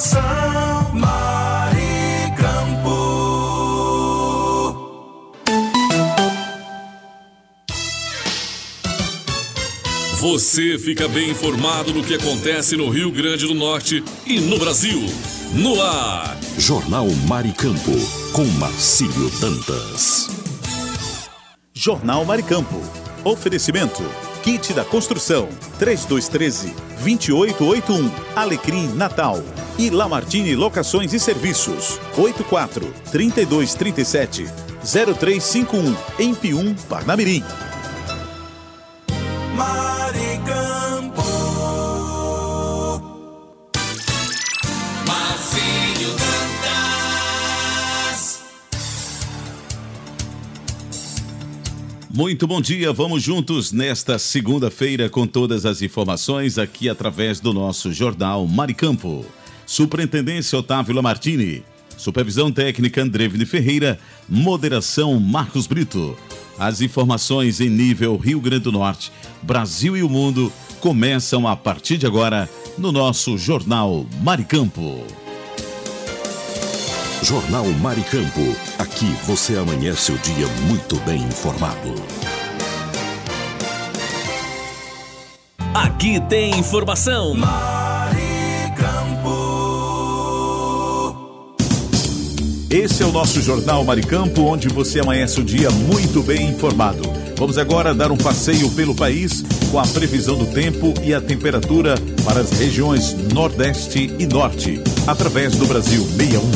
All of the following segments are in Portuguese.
informação. Maricampo. Você fica bem informado do que acontece no Rio Grande do Norte e no Brasil. No ar, Jornal Maricampo, com Marcílio Dantas. Jornal Maricampo. Oferecimento. Kit da Construção. 3213-2881. Alecrim Natal. E Lamartine Locações e Serviços. 84-3237-0351. Em Pium, Parnamirim. Maricampo. Marcílio Dantas. Muito bom dia, vamos juntos nesta segunda-feira com todas as informações aqui através do nosso Jornal Maricampo. Superintendência Otávio Lamartine, Supervisão Técnica Andrevne Ferreira, Moderação Marcos Brito. As informações em nível Rio Grande do Norte, Brasil e o mundo começam a partir de agora no nosso Jornal Maricampo. Jornal Maricampo. Aqui você amanhece o dia muito bem informado. aqui tem informação. Esse é o nosso Jornal Maricampo, onde você amanhece o dia muito bem informado. Vamos agora dar um passeio pelo país com a previsão do tempo e a temperatura para as regiões Nordeste e Norte, através do Brasil 61.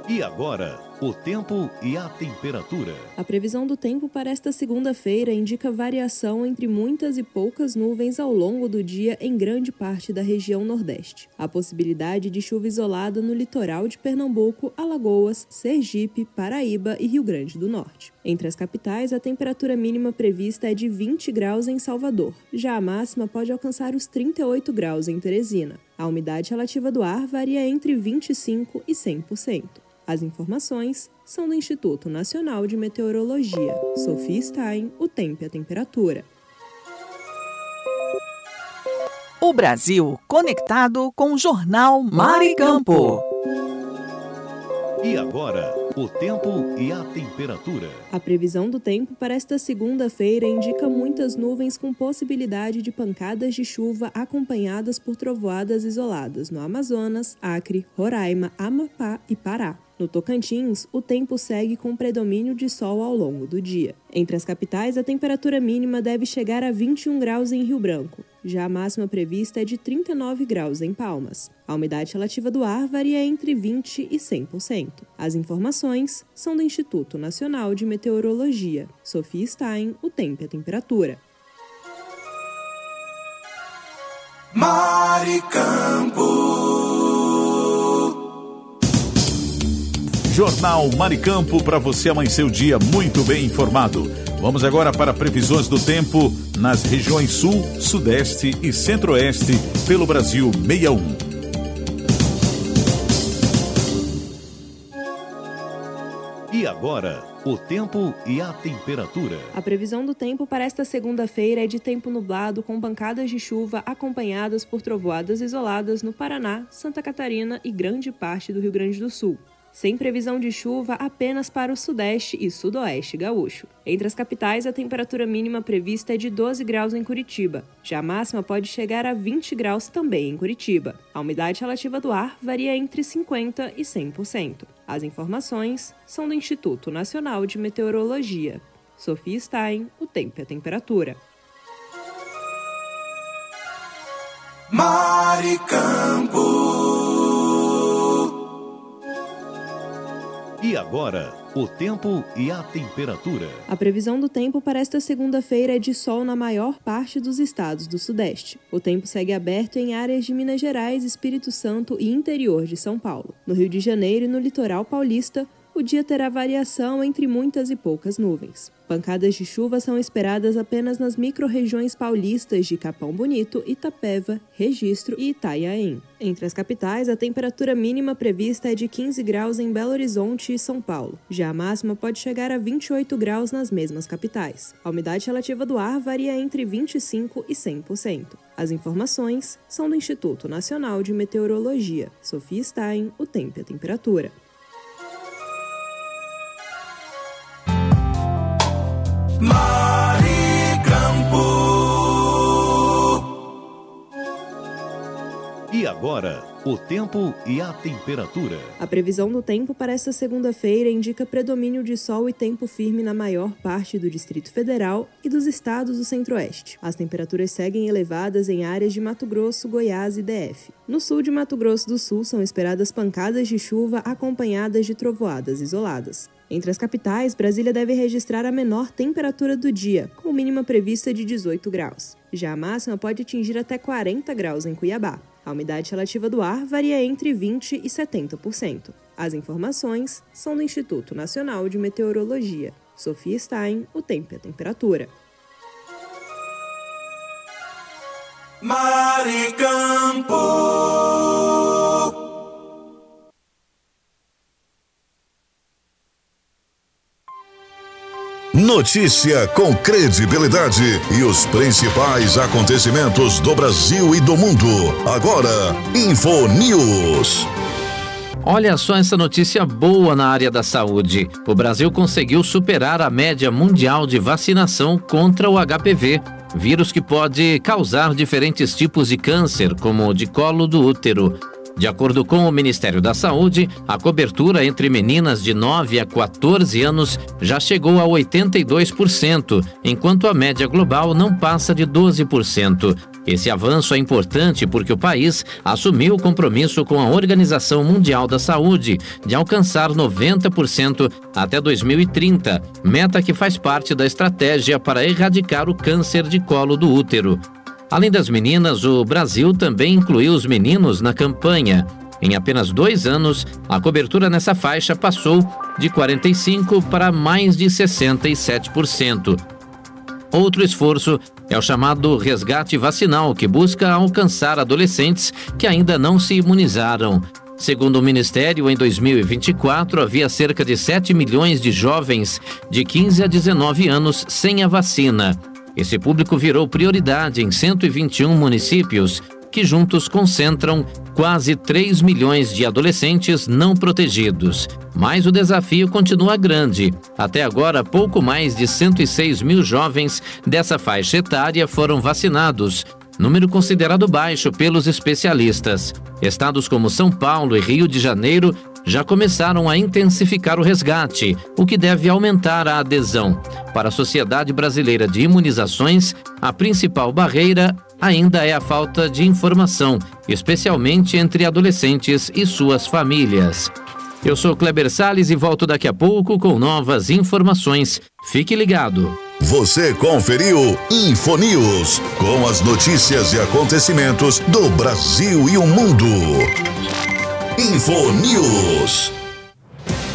E agora, o tempo e a temperatura. A previsão do tempo para esta segunda-feira indica variação entre muitas e poucas nuvens ao longo do dia em grande parte da região Nordeste. Há possibilidade de chuva isolada no litoral de Pernambuco, Alagoas, Sergipe, Paraíba e Rio Grande do Norte. Entre as capitais, a temperatura mínima prevista é de 20 graus em Salvador. Já a máxima pode alcançar os 38 graus em Teresina. A umidade relativa do ar varia entre 25% e 100%. As informações são do Instituto Nacional de Meteorologia. Sofia Stein, o tempo e a temperatura. O Brasil conectado com o Jornal Maricampo. E agora, o tempo e a temperatura. A previsão do tempo para esta segunda-feira indica muitas nuvens com possibilidade de pancadas de chuva acompanhadas por trovoadas isoladas no Amazonas, Acre, Roraima, Amapá e Pará. No Tocantins, o tempo segue com predomínio de sol ao longo do dia. Entre as capitais, a temperatura mínima deve chegar a 21 graus em Rio Branco. Já a máxima prevista é de 39 graus em Palmas. A umidade relativa do ar varia entre 20% e 100%. As informações são do Instituto Nacional de Meteorologia. Sofia Stein, o tempo e a temperatura. Maricampo. Jornal Maricampo, para você amanhecer o dia muito bem informado. Vamos agora para previsões do tempo nas regiões Sul, Sudeste e Centro-Oeste pelo Brasil 61. E agora, o tempo e a temperatura. A previsão do tempo para esta segunda-feira é de tempo nublado com pancadas de chuva acompanhadas por trovoadas isoladas no Paraná, Santa Catarina e grande parte do Rio Grande do Sul. Sem previsão de chuva apenas para o Sudeste e Sudoeste gaúcho. Entre as capitais, a temperatura mínima prevista é de 12 graus em Curitiba. Já a máxima pode chegar a 20 graus também em Curitiba. A umidade relativa do ar varia entre 50% e 100%. As informações são do Instituto Nacional de Meteorologia. Sofia Stein, o tempo e a temperatura. Maricampo. E agora, o tempo e a temperatura. A previsão do tempo para esta segunda-feira é de sol na maior parte dos estados do Sudeste. O tempo segue aberto em áreas de Minas Gerais, Espírito Santo e interior de São Paulo. No Rio de Janeiro e no litoral paulista, o o dia terá variação entre muitas e poucas nuvens. Pancadas de chuva são esperadas apenas nas micro-regiões paulistas de Capão Bonito, Itapeva, Registro e Itanhaém. Entre as capitais, a temperatura mínima prevista é de 15 graus em Belo Horizonte e São Paulo. Já a máxima pode chegar a 28 graus nas mesmas capitais. A umidade relativa do ar varia entre 25% e 100%. As informações são do Instituto Nacional de Meteorologia. Sofia Stein, o tempo e a temperatura. Maricampo. E agora, o tempo e a temperatura. A previsão do tempo para esta segunda-feira indica predomínio de sol e tempo firme na maior parte do Distrito Federal e dos estados do Centro-Oeste. As temperaturas seguem elevadas em áreas de Mato Grosso, Goiás e DF. No sul de Mato Grosso do Sul são esperadas pancadas de chuva acompanhadas de trovoadas isoladas. Entre as capitais, Brasília deve registrar a menor temperatura do dia, com mínima prevista de 18 graus. Já a máxima pode atingir até 40 graus em Cuiabá. A umidade relativa do ar varia entre 20% e 70%. As informações são do Instituto Nacional de Meteorologia. Sofia Stein, o tempo e a temperatura. Maricampo. Notícia com credibilidade e os principais acontecimentos do Brasil e do mundo. Agora, InfoNews. Olha só essa notícia boa na área da saúde. O Brasil conseguiu superar a média mundial de vacinação contra o HPV, vírus que pode causar diferentes tipos de câncer, como o de colo do útero. De acordo com o Ministério da Saúde, a cobertura entre meninas de 9 a 14 anos já chegou a 82%, enquanto a média global não passa de 12%. Esse avanço é importante porque o país assumiu o compromisso com a Organização Mundial da Saúde de alcançar 90% até 2030, meta que faz parte da estratégia para erradicar o câncer de colo do útero. Além das meninas, o Brasil também incluiu os meninos na campanha. Em apenas 2 anos, a cobertura nessa faixa passou de 45% para mais de 67%. Outro esforço é o chamado resgate vacinal, que busca alcançar adolescentes que ainda não se imunizaram. Segundo o Ministério, em 2024 havia cerca de 7 milhões de jovens de 15 a 19 anos sem a vacina. Esse público virou prioridade em 121 municípios, que juntos concentram quase 3 milhões de adolescentes não protegidos. Mas o desafio continua grande. Até agora, pouco mais de 106 mil jovens dessa faixa etária foram vacinados, número considerado baixo pelos especialistas. Estados como São Paulo e Rio de Janeiro já começaram a intensificar o resgate, o que deve aumentar a adesão. Para a Sociedade Brasileira de Imunizações, a principal barreira ainda é a falta de informação, especialmente entre adolescentes e suas famílias. Eu sou Kleber Salles e volto daqui a pouco com novas informações. Fique ligado. Você conferiu InfoNews, com as notícias e acontecimentos do Brasil e o mundo. InfoNews.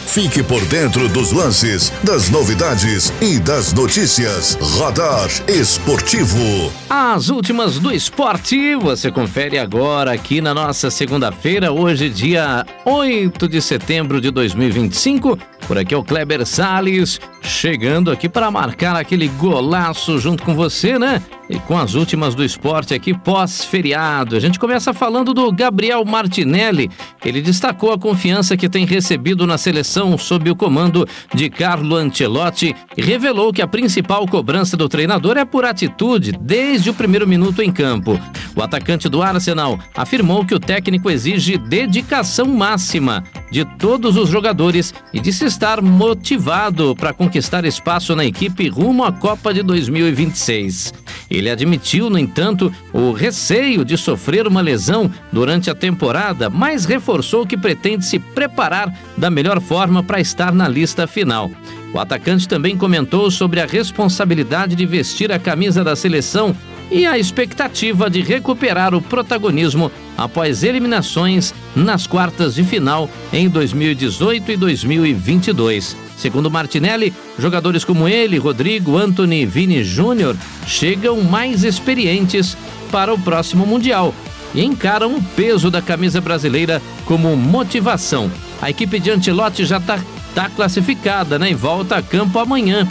Fique por dentro dos lances, das novidades e das notícias. Radar Esportivo. As últimas do esporte você confere agora aqui na nossa segunda-feira, hoje dia 8 de setembro de 2025. Por aqui é o Kleber Salles, chegando aqui para marcar aquele golaço junto com você, né? E com as últimas do esporte aqui pós-feriado. A gente começa falando do Gabriel Martinelli. Ele destacou a confiança que tem recebido na seleção sob o comando de Carlo Ancelotti e revelou que a principal cobrança do treinador é por atitude desde o primeiro minuto em campo. O atacante do Arsenal afirmou que o técnico exige dedicação máxima de todos os jogadores e disse estar motivado para conquistar espaço na equipe rumo à Copa de 2026. Ele admitiu, no entanto, o receio de sofrer uma lesão durante a temporada, mas reforçou que pretende se preparar da melhor forma para estar na lista final. O atacante também comentou sobre a responsabilidade de vestir a camisa da seleção e a expectativa de recuperar o protagonismo após eliminações nas quartas de final em 2018 e 2022. Segundo Martinelli, jogadores como ele, Rodrigo, Antony e Vini Júnior chegam mais experientes para o próximo Mundial e encaram o peso da camisa brasileira como motivação. A equipe de Ancelotti já está classificada, né? E volta a campo amanhã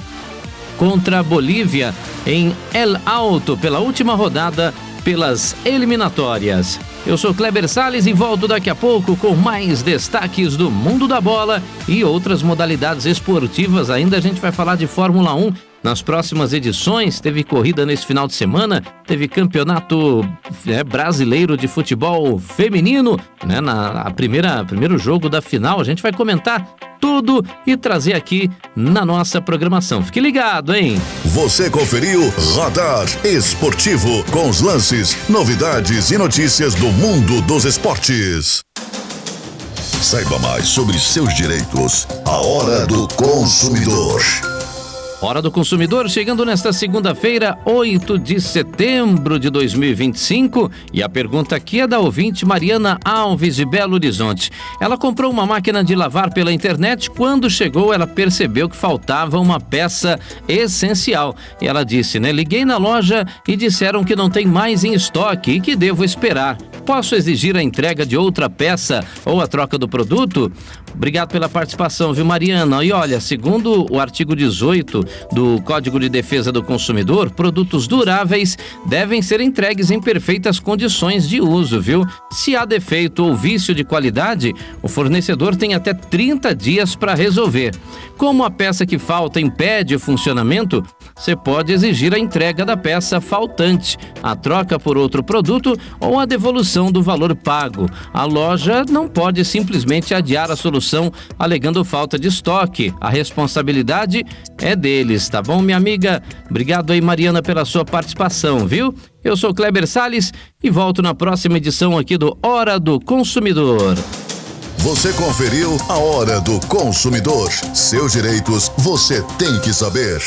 contra a Bolívia em El Alto pela última rodada pelas eliminatórias. Eu sou Kleber Salles e volto daqui a pouco com mais destaques do mundo da bola e outras modalidades esportivas. Ainda a gente vai falar de Fórmula 1 nas próximas edições. Teve corrida nesse final de semana, teve campeonato brasileiro de futebol feminino, né? Primeiro jogo da final. A gente vai comentar tudo e trazer aqui na nossa programação. Fique ligado, hein? Você conferiu Radar Esportivo com os lances, novidades e notícias do mundo dos esportes. Saiba mais sobre seus direitos. A Hora do Consumidor. Hora do Consumidor chegando nesta segunda-feira, 8 de setembro de 2025. E a pergunta aqui é da ouvinte Mariana Alves de Belo Horizonte. Ela comprou uma máquina de lavar pela internet. Quando chegou, ela percebeu que faltava uma peça essencial. E ela disse, né? Liguei na loja e disseram que não tem mais em estoque e que devo esperar. Posso exigir a entrega de outra peça ou a troca do produto? Obrigado pela participação, viu, Mariana? E olha, segundo o artigo 18 do Código de Defesa do Consumidor, produtos duráveis devem ser entregues em perfeitas condições de uso, viu? Se há defeito ou vício de qualidade, o fornecedor tem até 30 dias para resolver. Como a peça que falta impede o funcionamento, você pode exigir a entrega da peça faltante, a troca por outro produto ou a devolução do valor pago. A loja não pode simplesmente adiar a solução alegando falta de estoque. A responsabilidade é deles, tá bom, minha amiga? Obrigado aí, Mariana, pela sua participação, viu? Eu sou Kleber Salles e volto na próxima edição aqui do Hora do Consumidor. Você conferiu a Hora do Consumidor. Seus direitos você tem que saber.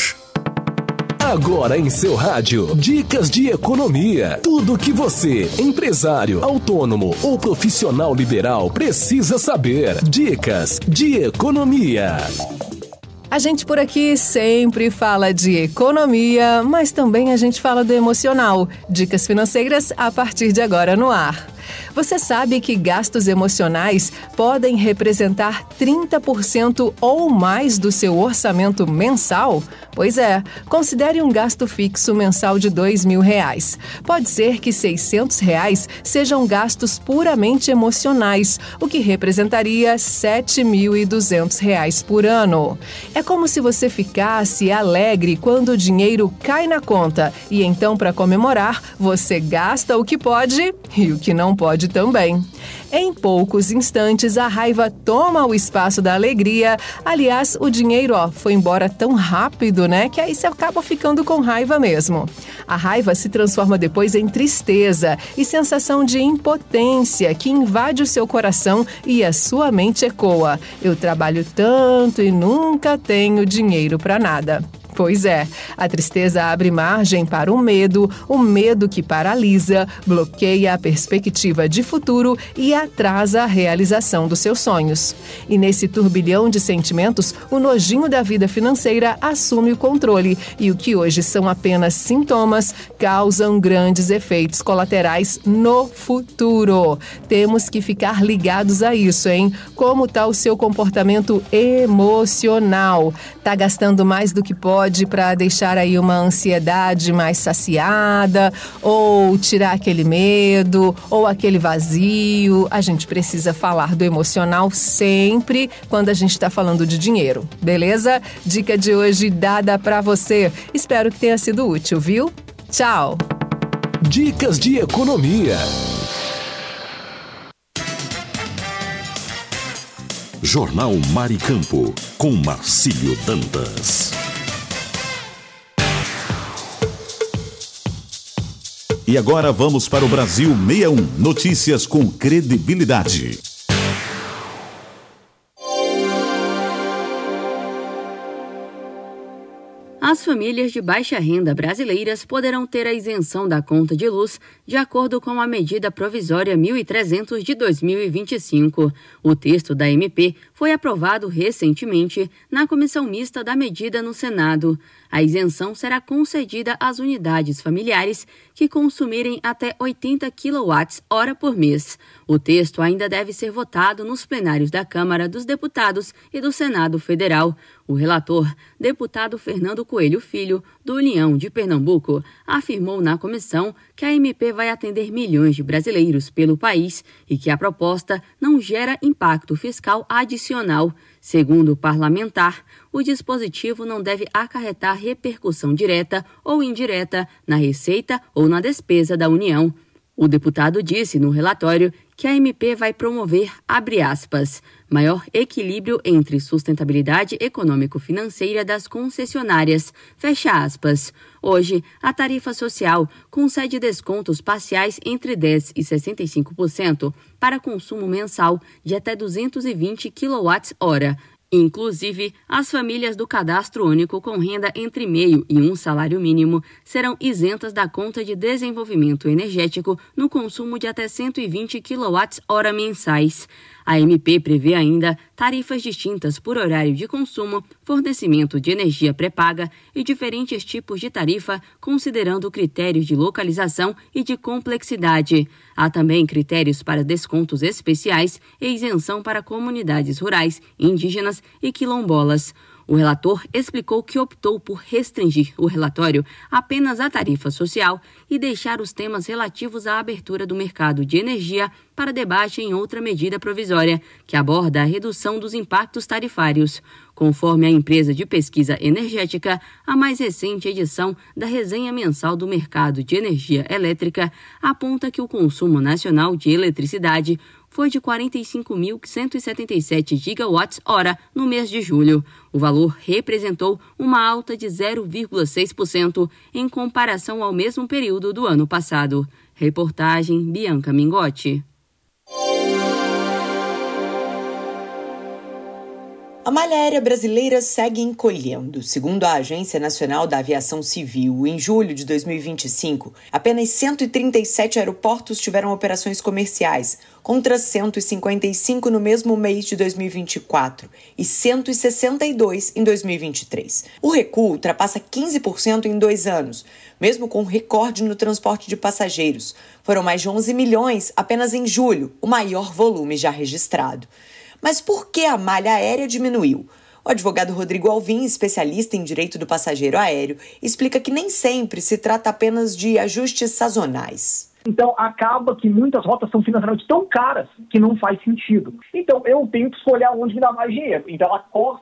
Agora em seu rádio, dicas de economia. Tudo que você, empresário, autônomo ou profissional liberal, precisa saber. Dicas de economia. A gente por aqui sempre fala de economia, mas também a gente fala do emocional. Dicas financeiras a partir de agora no ar. Você sabe que gastos emocionais podem representar 30% ou mais do seu orçamento mensal? Pois é, considere um gasto fixo mensal de R$2.000. Pode ser que R$600 sejam gastos puramente emocionais, o que representaria R$7.200 por ano. É como se você ficasse alegre quando o dinheiro cai na conta e então, para comemorar, você gasta o que pode e o que não pode também. Em poucos instantes, a raiva toma o espaço da alegria. Aliás, o dinheiro foi embora tão rápido, né? Que aí você acaba ficando com raiva mesmo. A raiva se transforma depois em tristeza e sensação de impotência que invade o seu coração e a sua mente ecoa. Eu trabalho tanto e nunca tenho dinheiro para nada. Pois é, a tristeza abre margem para o medo que paralisa, bloqueia a perspectiva de futuro e atrasa a realização dos seus sonhos. E nesse turbilhão de sentimentos, o nojinho da vida financeira assume o controle e o que hoje são apenas sintomas causam grandes efeitos colaterais no futuro. Temos que ficar ligados a isso, hein? Como está o seu comportamento emocional? Tá gastando mais do que pode para deixar aí uma ansiedade mais saciada, ou tirar aquele medo, ou aquele vazio? A gente precisa falar do emocional sempre quando a gente está falando de dinheiro, beleza? Dica de hoje dada para você. Espero que tenha sido útil, viu? Tchau! Dicas de economia. Jornal Maricampo, com Marcílio Dantas. E agora vamos para o Brasil 61. Notícias com credibilidade. As famílias de baixa renda brasileiras poderão ter a isenção da conta de luz de acordo com a medida provisória 1.300 de 2025. O texto da MP foi aprovado recentemente na Comissão Mista da Medida no Senado. A isenção será concedida às unidades familiares que consumirem até 80 kWh por mês. O texto ainda deve ser votado nos plenários da Câmara dos Deputados e do Senado Federal. O relator, deputado Fernando Coelho Filho, do União de Pernambuco, afirmou na comissão que a MP vai atender milhões de brasileiros pelo país e que a proposta não gera impacto fiscal adicional. Segundo o parlamentar, o dispositivo não deve acarretar repercussão direta ou indireta na receita ou na despesa da União. O deputado disse no relatório que a MP vai promover, abre aspas, maior equilíbrio entre sustentabilidade econômico-financeira das concessionárias, fecha aspas. Hoje, a tarifa social concede descontos parciais entre 10% e 65% para consumo mensal de até 220 kWh. Inclusive, as famílias do cadastro único com renda entre meio e um salário mínimo serão isentas da conta de desenvolvimento energético no consumo de até 120 kWh mensais. A MP prevê ainda tarifas distintas por horário de consumo, fornecimento de energia pré-paga e diferentes tipos de tarifa, considerando critérios de localização e de complexidade. Há também critérios para descontos especiais e isenção para comunidades rurais, indígenas e quilombolas. O relator explicou que optou por restringir o relatório apenas à tarifa social e deixar os temas relativos à abertura do mercado de energia para debate em outra medida provisória, que aborda a redução dos impactos tarifários. Conforme a empresa de pesquisa energética, a mais recente edição da Resenha Mensal do Mercado de Energia Elétrica aponta que o consumo nacional de eletricidade foi de 45.177 gigawatts-hora no mês de julho. O valor representou uma alta de 0,6% em comparação ao mesmo período do ano passado. Reportagem Bianca Mingotti. A malha aérea brasileira segue encolhendo. Segundo a Agência Nacional da Aviação Civil, em julho de 2025, apenas 137 aeroportos tiveram operações comerciais, contra 155 no mesmo mês de 2024 e 162 em 2023. O recuo ultrapassa 15% em 2 anos, mesmo com recorde no transporte de passageiros. Foram mais de 11 milhões apenas em julho, o maior volume já registrado. Mas por que a malha aérea diminuiu? O advogado Rodrigo Alvim, especialista em direito do passageiro aéreo, explica que nem sempre se trata apenas de ajustes sazonais. Então, acaba que muitas rotas são financeiramente tão caras que não faz sentido. Então, eu tenho que escolher onde me dá mais dinheiro. Então,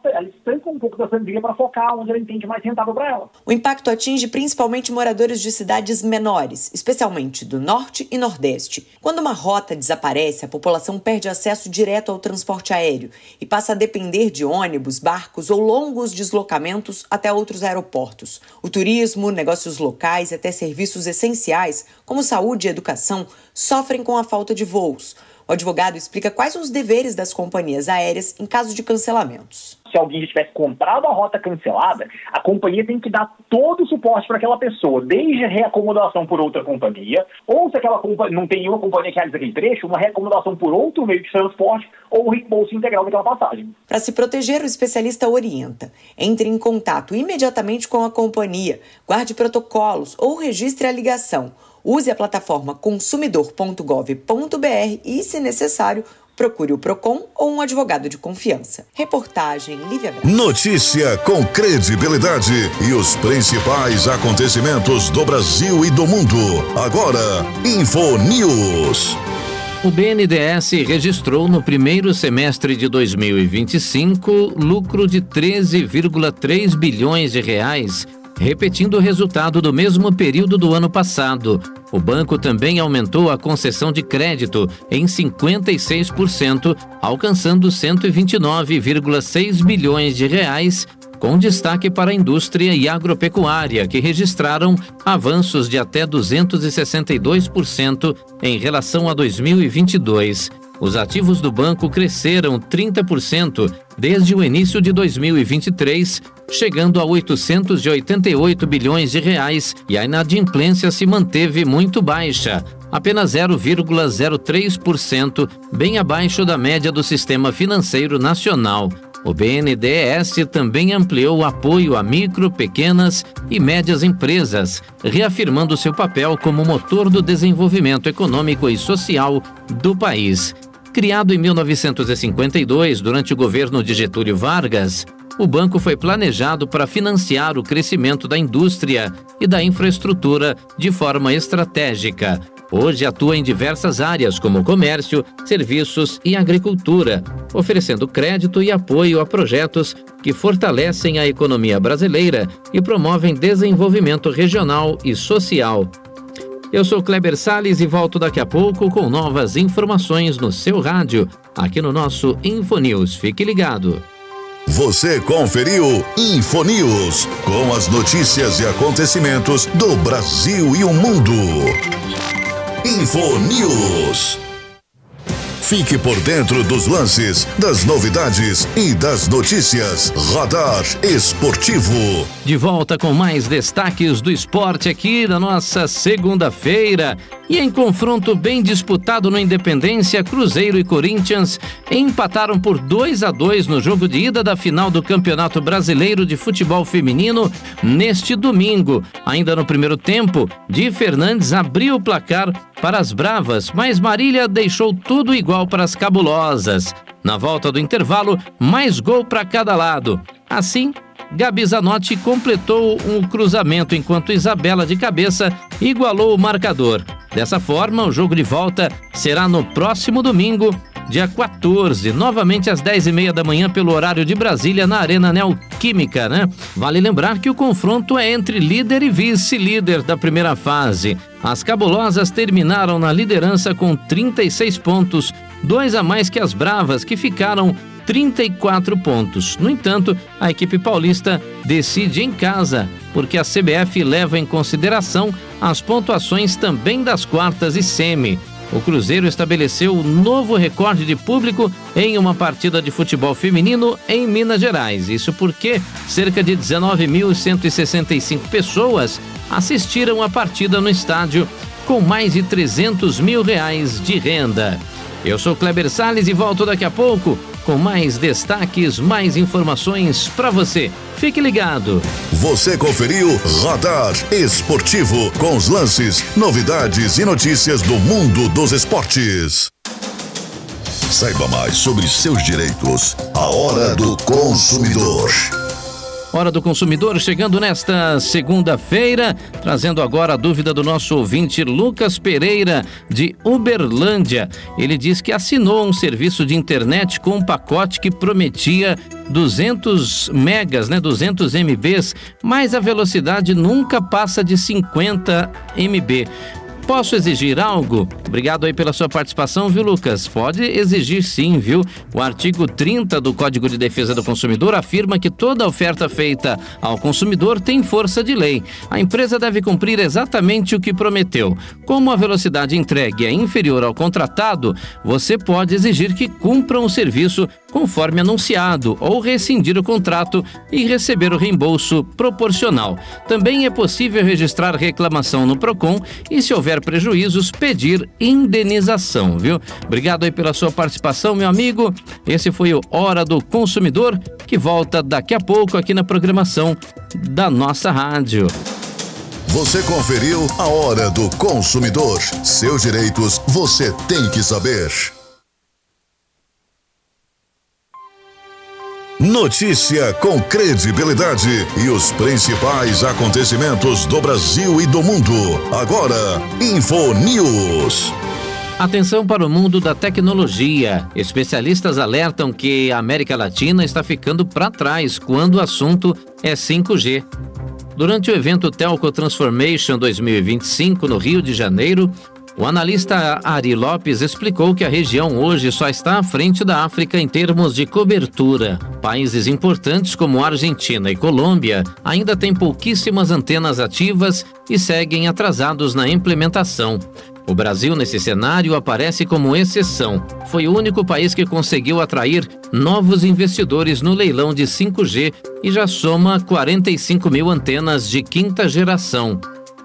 ela estanca um pouco da sangria para focar onde ela entende mais rentável para ela. O impacto atinge principalmente moradores de cidades menores, especialmente do Norte e Nordeste. Quando uma rota desaparece, a população perde acesso direto ao transporte aéreo e passa a depender de ônibus, barcos ou longos deslocamentos até outros aeroportos. O turismo, negócios locais e até serviços essenciais, como saúde e educação, sofrem com a falta de voos. O advogado explica quais são os deveres das companhias aéreas em caso de cancelamentos. Se alguém já tivesse comprado a rota cancelada, a companhia tem que dar todo o suporte para aquela pessoa, desde a reacomodação por outra companhia, ou se aquela companhia não tem nenhuma companhia que realiza aquele trecho, uma reacomodação por outro meio de transporte ou o reembolso integral daquela passagem. Para se proteger, o especialista orienta. Entre em contato imediatamente com a companhia, guarde protocolos ou registre a ligação. Use a plataforma consumidor.gov.br e, se necessário, procure o PROCON ou um advogado de confiança. Reportagem Lívia Braga. Notícia com credibilidade e os principais acontecimentos do Brasil e do mundo. Agora, Info News. O BNDES registrou no primeiro semestre de 2025 lucro de 13,3 bilhões de reais, repetindo o resultado do mesmo período do ano passado. O banco também aumentou a concessão de crédito em 56%, alcançando 129,6 bilhões de reais, com destaque para a indústria e agropecuária, que registraram avanços de até 262% em relação a 2022. Os ativos do banco cresceram 30% desde o início de 2023, chegando a 888 bilhões de reais, e a inadimplência se manteve muito baixa, apenas 0,03%, bem abaixo da média do sistema financeiro nacional. O BNDES também ampliou o apoio a micro, pequenas e médias empresas, reafirmando seu papel como motor do desenvolvimento econômico e social do país. Criado em 1952, durante o governo de Getúlio Vargas, o banco foi planejado para financiar o crescimento da indústria e da infraestrutura de forma estratégica. Hoje atua em diversas áreas como comércio, serviços e agricultura, oferecendo crédito e apoio a projetos que fortalecem a economia brasileira e promovem desenvolvimento regional e social. Eu sou Kleber Salles e volto daqui a pouco com novas informações no seu rádio, aqui no nosso Infonews. Fique ligado. Você conferiu Infonews, com as notícias e acontecimentos do Brasil e o mundo. Infonews. Fique por dentro dos lances, das novidades e das notícias. Radar Esportivo. De volta com mais destaques do esporte aqui na nossa segunda-feira. E em confronto bem disputado no Independência, Cruzeiro e Corinthians empataram por 2-2 no jogo de ida da final do Campeonato Brasileiro de Futebol Feminino neste domingo. Ainda no primeiro tempo, Di Fernandes abriu o placar para as Bravas, mas Marília deixou tudo igual para as Cabulosas. Na volta do intervalo, mais gol para cada lado. Assim, Gabi Zanotti completou um cruzamento enquanto Isabela de cabeça igualou o marcador. Dessa forma, o jogo de volta será no próximo domingo, dia 14, novamente às 10h30 da manhã pelo horário de Brasília na Arena Neoquímica, né? Vale lembrar que o confronto é entre líder e vice-líder da primeira fase. As Cabulosas terminaram na liderança com 36 pontos, 2 a mais que as Bravas, que ficaram 34 pontos. No entanto, a equipe paulista decide em casa, porque a CBF leva em consideração as pontuações também das quartas e semi. O Cruzeiro estabeleceu um novo recorde de público em uma partida de futebol feminino em Minas Gerais. Isso porque cerca de 19.165 pessoas assistiram a partida no estádio, com mais de R$300 mil de renda. Eu sou Kleber Salles e volto daqui a pouco com mais destaques, mais informações para você. Fique ligado. Você conferiu Radar Esportivo, com os lances, novidades e notícias do mundo dos esportes. Saiba mais sobre seus direitos. A Hora do Consumidor. Hora do Consumidor chegando nesta segunda-feira, trazendo agora a dúvida do nosso ouvinte Lucas Pereira, de Uberlândia. Ele diz que assinou um serviço de internet com um pacote que prometia 200 megas, 200 MBs, mas a velocidade nunca passa de 50 MB. Posso exigir algo? Obrigado aí pela sua participação, viu, Lucas? Pode exigir sim, viu? O artigo 30 do Código de Defesa do Consumidor afirma que toda oferta feita ao consumidor tem força de lei. A empresa deve cumprir exatamente o que prometeu. Como a velocidade entregue é inferior ao contratado, você pode exigir que cumpram o serviço conforme anunciado ou rescindir o contrato e receber o reembolso proporcional. Também é possível registrar reclamação no Procon e, se houver prejuízos, pedir indenização, viu? Obrigado aí pela sua participação, meu amigo. Esse foi o Hora do Consumidor, que volta daqui a pouco aqui na programação da nossa rádio. Você conferiu a Hora do Consumidor. Seus direitos você tem que saber. Notícia com credibilidade e os principais acontecimentos do Brasil e do mundo. Agora, Infonews. Atenção para o mundo da tecnologia. Especialistas alertam que a América Latina está ficando para trás quando o assunto é 5G. Durante o evento Telco Transformation 2025 no Rio de Janeiro, o analista Ari Lopes explicou que a região hoje só está à frente da África em termos de cobertura. Países importantes como Argentina e Colômbia ainda têm pouquíssimas antenas ativas e seguem atrasados na implementação. O Brasil, nesse cenário, aparece como exceção. Foi o único país que conseguiu atrair novos investidores no leilão de 5G e já soma 45 mil antenas de quinta geração.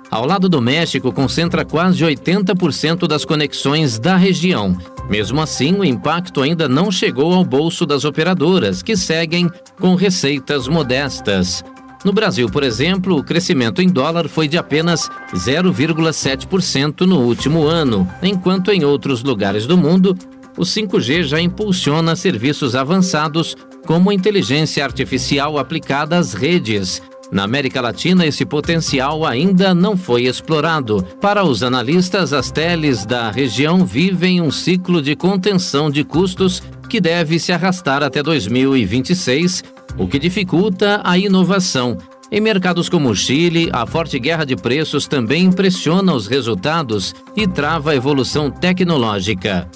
Ao lado do México, concentra quase 80% das conexões da região. Mesmo assim, o impacto ainda não chegou ao bolso das operadoras, que seguem com receitas modestas. No Brasil, por exemplo, o crescimento em dólar foi de apenas 0,7% no último ano, enquanto em outros lugares do mundo, o 5G já impulsiona serviços avançados como inteligência artificial aplicada às redes. Na América Latina, esse potencial ainda não foi explorado. Para os analistas, as teles da região vivem um ciclo de contenção de custos que deve se arrastar até 2026, o que dificulta a inovação. Em mercados como o Chile, a forte guerra de preços também impressiona os resultados e trava a evolução tecnológica.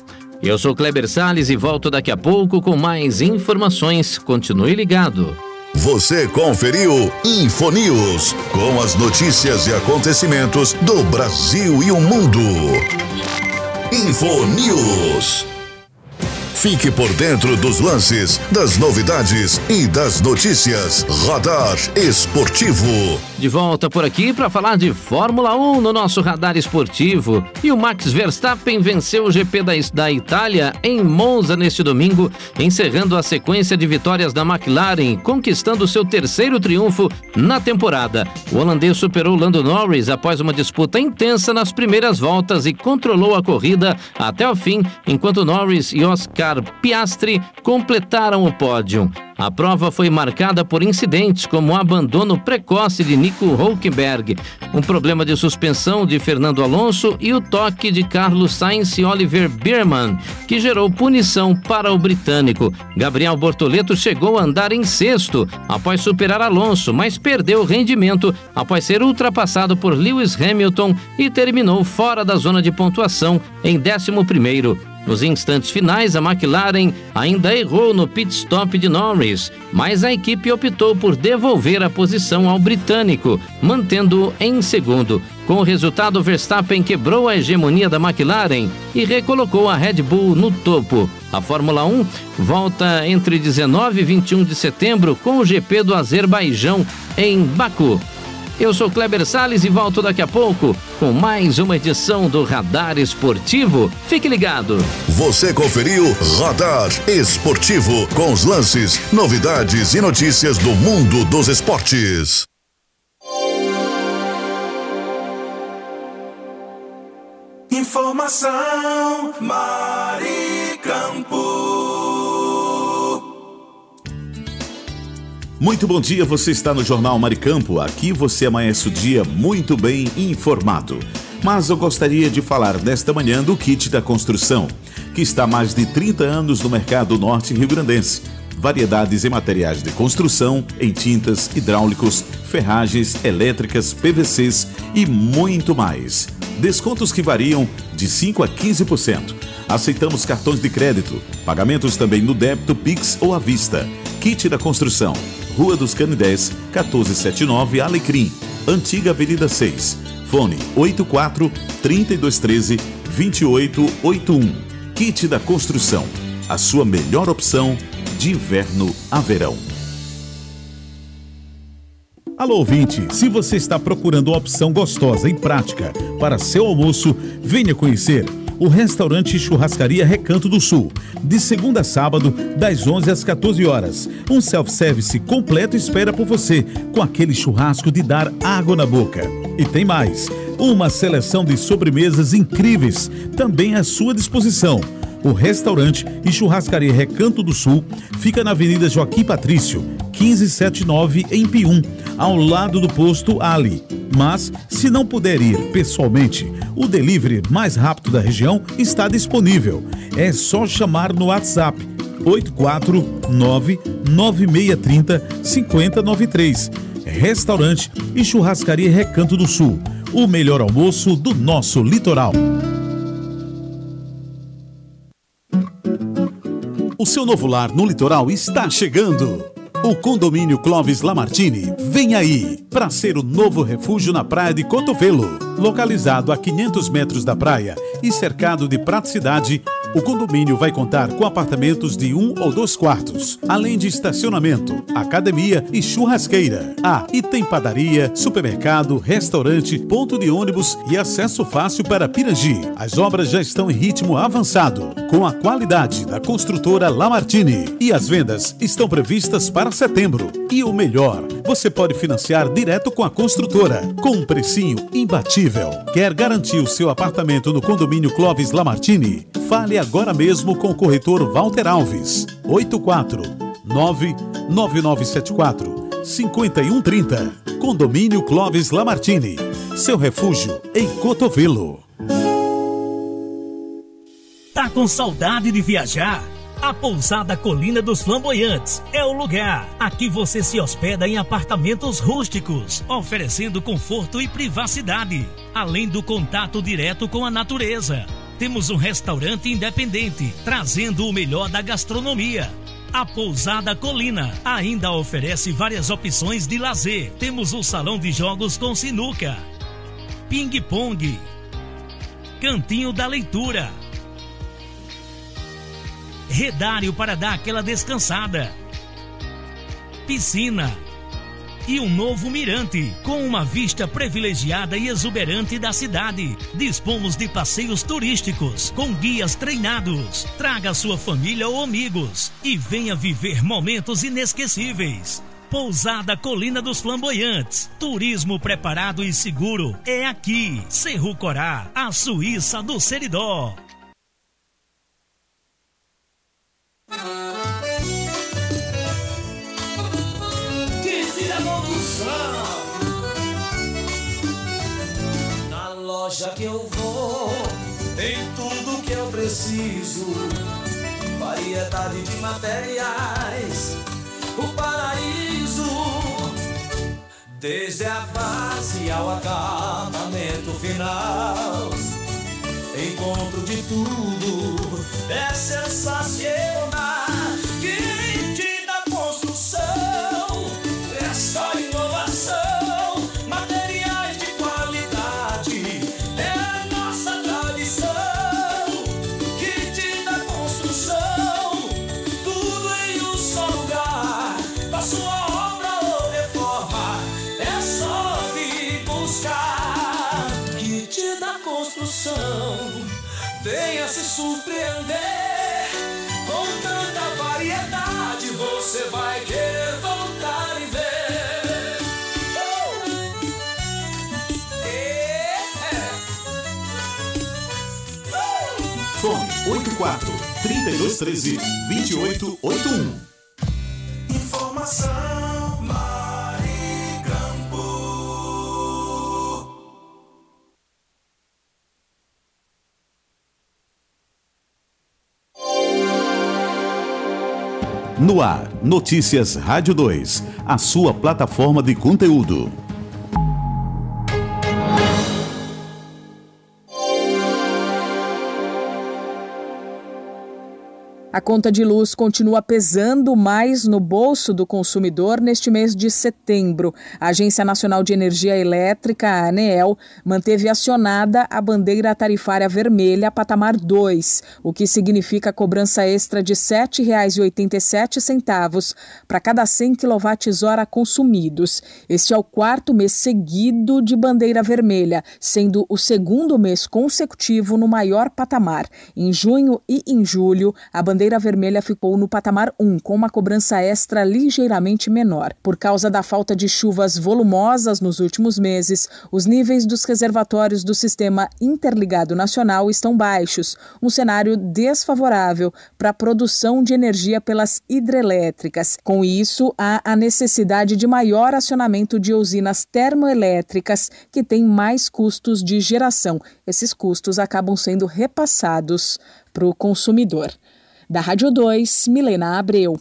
Eu sou Kleber Salles e volto daqui a pouco com mais informações. Continue ligado. Você conferiu Infonews, com as notícias e acontecimentos do Brasil e o mundo. Infonews. Fique por dentro dos lances, das novidades e das notícias. Radar Esportivo. De volta por aqui para falar de Fórmula 1 no nosso Radar Esportivo. E o Max Verstappen venceu o GP da Itália em Monza neste domingo, encerrando a sequência de vitórias da McLaren, conquistando seu terceiro triunfo na temporada. O holandês superou Lando Norris após uma disputa intensa nas primeiras voltas e controlou a corrida até o fim, enquanto Norris e Oscar Piastri completaram o pódio. A prova foi marcada por incidentes como o abandono precoce de Nico Hülkenberg, um problema de suspensão de Fernando Alonso e o toque de Carlos Sainz e Oliver Biermann, que gerou punição para o britânico. Gabriel Bortoleto chegou a andar em sexto após superar Alonso, mas perdeu rendimento após ser ultrapassado por Lewis Hamilton e terminou fora da zona de pontuação em 11º. Nos instantes finais, a McLaren ainda errou no pit stop de Norris, mas a equipe optou por devolver a posição ao britânico, mantendo-o em segundo. Com o resultado, Verstappen quebrou a hegemonia da McLaren e recolocou a Red Bull no topo. A Fórmula 1 volta entre 19 e 21 de setembro com o GP do Azerbaijão em Baku. Eu sou Kleber Salles e volto daqui a pouco com mais uma edição do Radar Esportivo. Fique ligado. Você conferiu Radar Esportivo, com os lances, novidades e notícias do mundo dos esportes. Informação Maricampo. Muito bom dia, você está no Jornal Maricampo. Aqui você amanhece o dia muito bem informado. Mas eu gostaria de falar nesta manhã do kit da construção, que está há mais de 30 anos no mercado norte rio-grandense. Variedades em materiais de construção, em tintas, hidráulicos, ferragens, elétricas, PVCs e muito mais. Descontos que variam de 5% a 15%. Aceitamos cartões de crédito, pagamentos também no débito, Pix ou à vista. Kit da construção. Rua dos Canidés, 1479, Alecrim, Antiga Avenida 6. Fone 84-3213-2881. Kit da construção. A sua melhor opção de inverno a verão. Alô, ouvinte, se você está procurando uma opção gostosa e prática para seu almoço, venha conhecer o restaurante Churrascaria Recanto do Sul, de segunda a sábado, das 11 às 14 horas. Um self-service completo espera por você, com aquele churrasco de dar água na boca. E tem mais, uma seleção de sobremesas incríveis, também à sua disposição. O restaurante e Churrascaria Recanto do Sul fica na Avenida Joaquim Patrício, 1579, em Pium, ao lado do posto Ali. Mas, se não puder ir pessoalmente, o delivery mais rápido da região está disponível. É só chamar no WhatsApp 849-9630-5093. Restaurante e Churrascaria Recanto do Sul, o melhor almoço do nosso litoral. O seu novo lar no litoral está chegando. O condomínio Clóvis Lamartine vem aí para ser o novo refúgio na praia de Cotovelo. Localizado a 500 metros da praia e cercado de praticidade, o condomínio vai contar com apartamentos de 1 ou 2 quartos, além de estacionamento, academia e churrasqueira. E tem padaria, supermercado, restaurante, ponto de ônibus e acesso fácil para Pirangi. As obras já estão em ritmo avançado, com a qualidade da construtora Lamartine. E as vendas estão previstas para setembro. E o melhor, você pode financiar direto com a construtora, com um precinho imbatível. Quer garantir o seu apartamento no condomínio Clóvis Lamartine? Fale agora mesmo com o corretor Walter Alves. 849-9974-5130. Condomínio Clóvis Lamartine. Seu refúgio em Cotovelo. Tá com saudade de viajar? A Pousada Colina dos Flamboyantes é o lugar. Aqui você se hospeda em apartamentos rústicos, oferecendo conforto e privacidade, além do contato direto com a natureza. Temos um restaurante independente, trazendo o melhor da gastronomia. A Pousada Colina ainda oferece várias opções de lazer. Temos o salão de jogos com sinuca, ping-pong, cantinho da leitura, redário para dar aquela descansada, piscina e um novo mirante com uma vista privilegiada e exuberante da cidade. Dispomos de passeios turísticos com guias treinados. Traga sua família ou amigos e venha viver momentos inesquecíveis. Pousada Colina dos Flamboyantes. Turismo preparado e seguro é aqui. Cerro Corá, a Suíça do Seridó. Na loja que eu vou, tem tudo que eu preciso. Variedade de materiais, o paraíso. Desde a base ao acabamento final, encontro de tudo, é sensacional. Kit da construção, essa inovação, materiais de qualidade, é a nossa tradição. Kit da construção, tudo em um só lugar. Pra sua obra ou reforma, é só vir buscar. Kit da construção, venha se surpreender. Com tanta variedade, você vai querer voltar e ver. Fone 84-3213-2881. Informação Maricampo. No ar, Notícias Rádio 2, a sua plataforma de conteúdo. A conta de luz continua pesando mais no bolso do consumidor neste mês de setembro. A Agência Nacional de Energia Elétrica, a ANEEL, manteve acionada a bandeira tarifária vermelha patamar 2, o que significa cobrança extra de R$ 7,87 para cada 100 kWh consumidos. Este é o 4º mês seguido de bandeira vermelha, sendo o 2º mês consecutivo no maior patamar. Em junho e em julho, a bandeira vermelha ficou no patamar 1, com uma cobrança extra ligeiramente menor. Por causa da falta de chuvas volumosas nos últimos meses, os níveis dos reservatórios do Sistema Interligado Nacional estão baixos, um cenário desfavorável para a produção de energia pelas hidrelétricas. Com isso, há a necessidade de maior acionamento de usinas termoelétricas que têm mais custos de geração. Esses custos acabam sendo repassados para o consumidor. Da Rádio 2, Milena Abreu.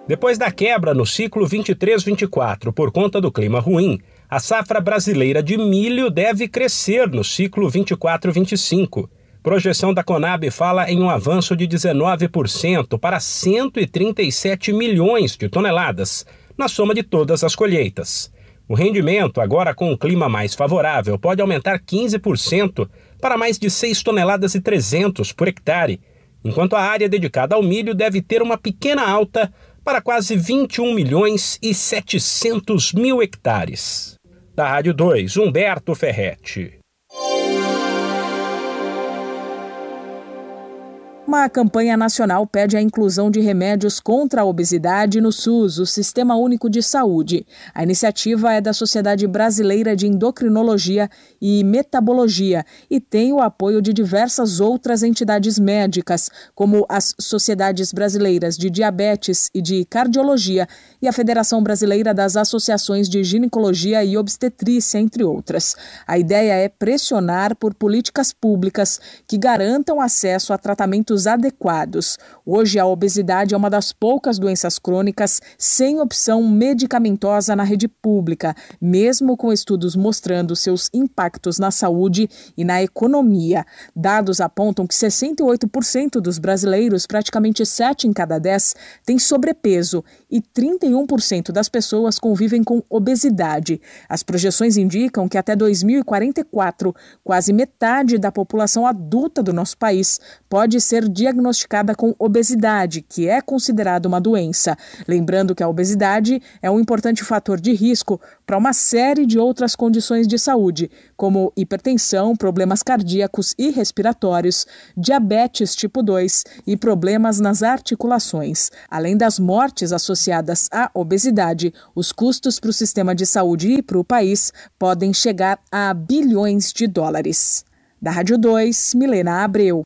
Depois da quebra no ciclo 23-24 por conta do clima ruim, a safra brasileira de milho deve crescer no ciclo 24-25. Projeção da Conab fala em um avanço de 19% para 137 milhões de toneladas, na soma de todas as colheitas. O rendimento, agora com um clima mais favorável, pode aumentar 15% para mais de 6 toneladas e 300 por hectare, enquanto a área dedicada ao milho deve ter uma pequena alta para quase 21 milhões e 700 mil hectares. Da Rádio 2, Humberto Ferretti. Uma campanha nacional pede a inclusão de remédios contra a obesidade no SUS, o Sistema Único de Saúde. A iniciativa é da Sociedade Brasileira de Endocrinologia e Metabologia e tem o apoio de diversas outras entidades médicas, como as Sociedades Brasileiras de Diabetes e de Cardiologia e a Federação Brasileira das Associações de Ginecologia e Obstetrícia, entre outras. A ideia é pressionar por políticas públicas que garantam acesso a tratamentos adequados. Hoje, a obesidade é uma das poucas doenças crônicas sem opção medicamentosa na rede pública, mesmo com estudos mostrando seus impactos na saúde e na economia. Dados apontam que 68% dos brasileiros, praticamente 7 em cada 10, têm sobrepeso e 31% das pessoas convivem com obesidade. As projeções indicam que até 2044, quase metade da população adulta do nosso país pode ser diagnosticada com obesidade, que é considerada uma doença. Lembrando que a obesidade é um importante fator de risco para uma série de outras condições de saúde, como hipertensão, problemas cardíacos e respiratórios, diabetes tipo 2 e problemas nas articulações. Além das mortes associadas à obesidade, os custos para o sistema de saúde e para o país podem chegar a bilhões de dólares. Da Rádio 2, Milena Abreu.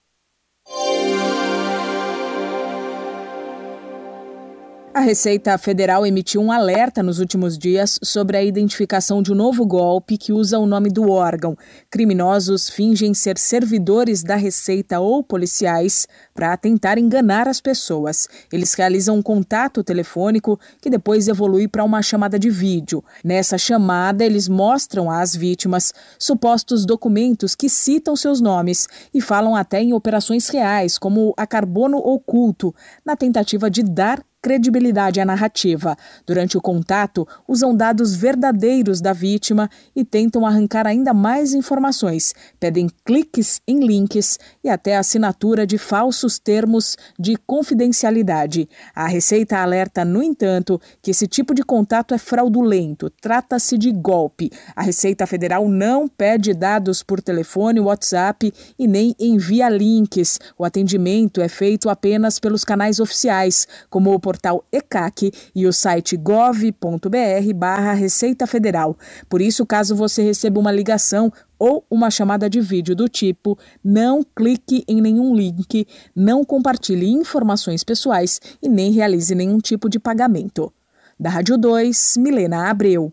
A Receita Federal emitiu um alerta nos últimos dias sobre a identificação de um novo golpe que usa o nome do órgão. Criminosos fingem ser servidores da Receita ou policiais para tentar enganar as pessoas. Eles realizam um contato telefônico que depois evolui para uma chamada de vídeo. Nessa chamada, eles mostram às vítimas supostos documentos que citam seus nomes e falam até em operações reais, como a Carbono Oculto, na tentativa de dar credibilidade à narrativa. Durante o contato, usam dados verdadeiros da vítima e tentam arrancar ainda mais informações. Pedem cliques em links e até assinatura de falsos termos de confidencialidade. A Receita alerta, no entanto, que esse tipo de contato é fraudulento. Trata-se de golpe. A Receita Federal não pede dados por telefone, WhatsApp e nem envia links. O atendimento é feito apenas pelos canais oficiais, como o portal ECAC e o site gov.br/Receita Federal. Por isso, caso você receba uma ligação ou uma chamada de vídeo do tipo, não clique em nenhum link, não compartilhe informações pessoais e nem realize nenhum tipo de pagamento. Da Rádio 2, Milena Abreu.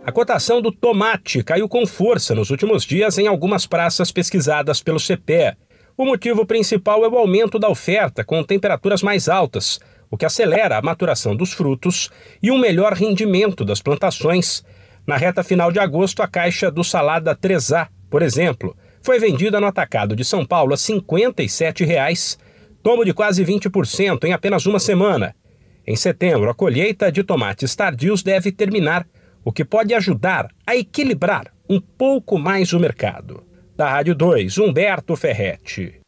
A cotação do tomate caiu com força nos últimos dias em algumas praças pesquisadas pelo CPEA. O motivo principal é o aumento da oferta com temperaturas mais altas, o que acelera a maturação dos frutos e um melhor rendimento das plantações. Na reta final de agosto, a caixa do Salada 3A, por exemplo, foi vendida no atacado de São Paulo a R$ 57,00, tombo de quase 20% em apenas uma semana. Em setembro, a colheita de tomates tardios deve terminar, o que pode ajudar a equilibrar um pouco mais o mercado. Da Rádio 2, Humberto Ferretti.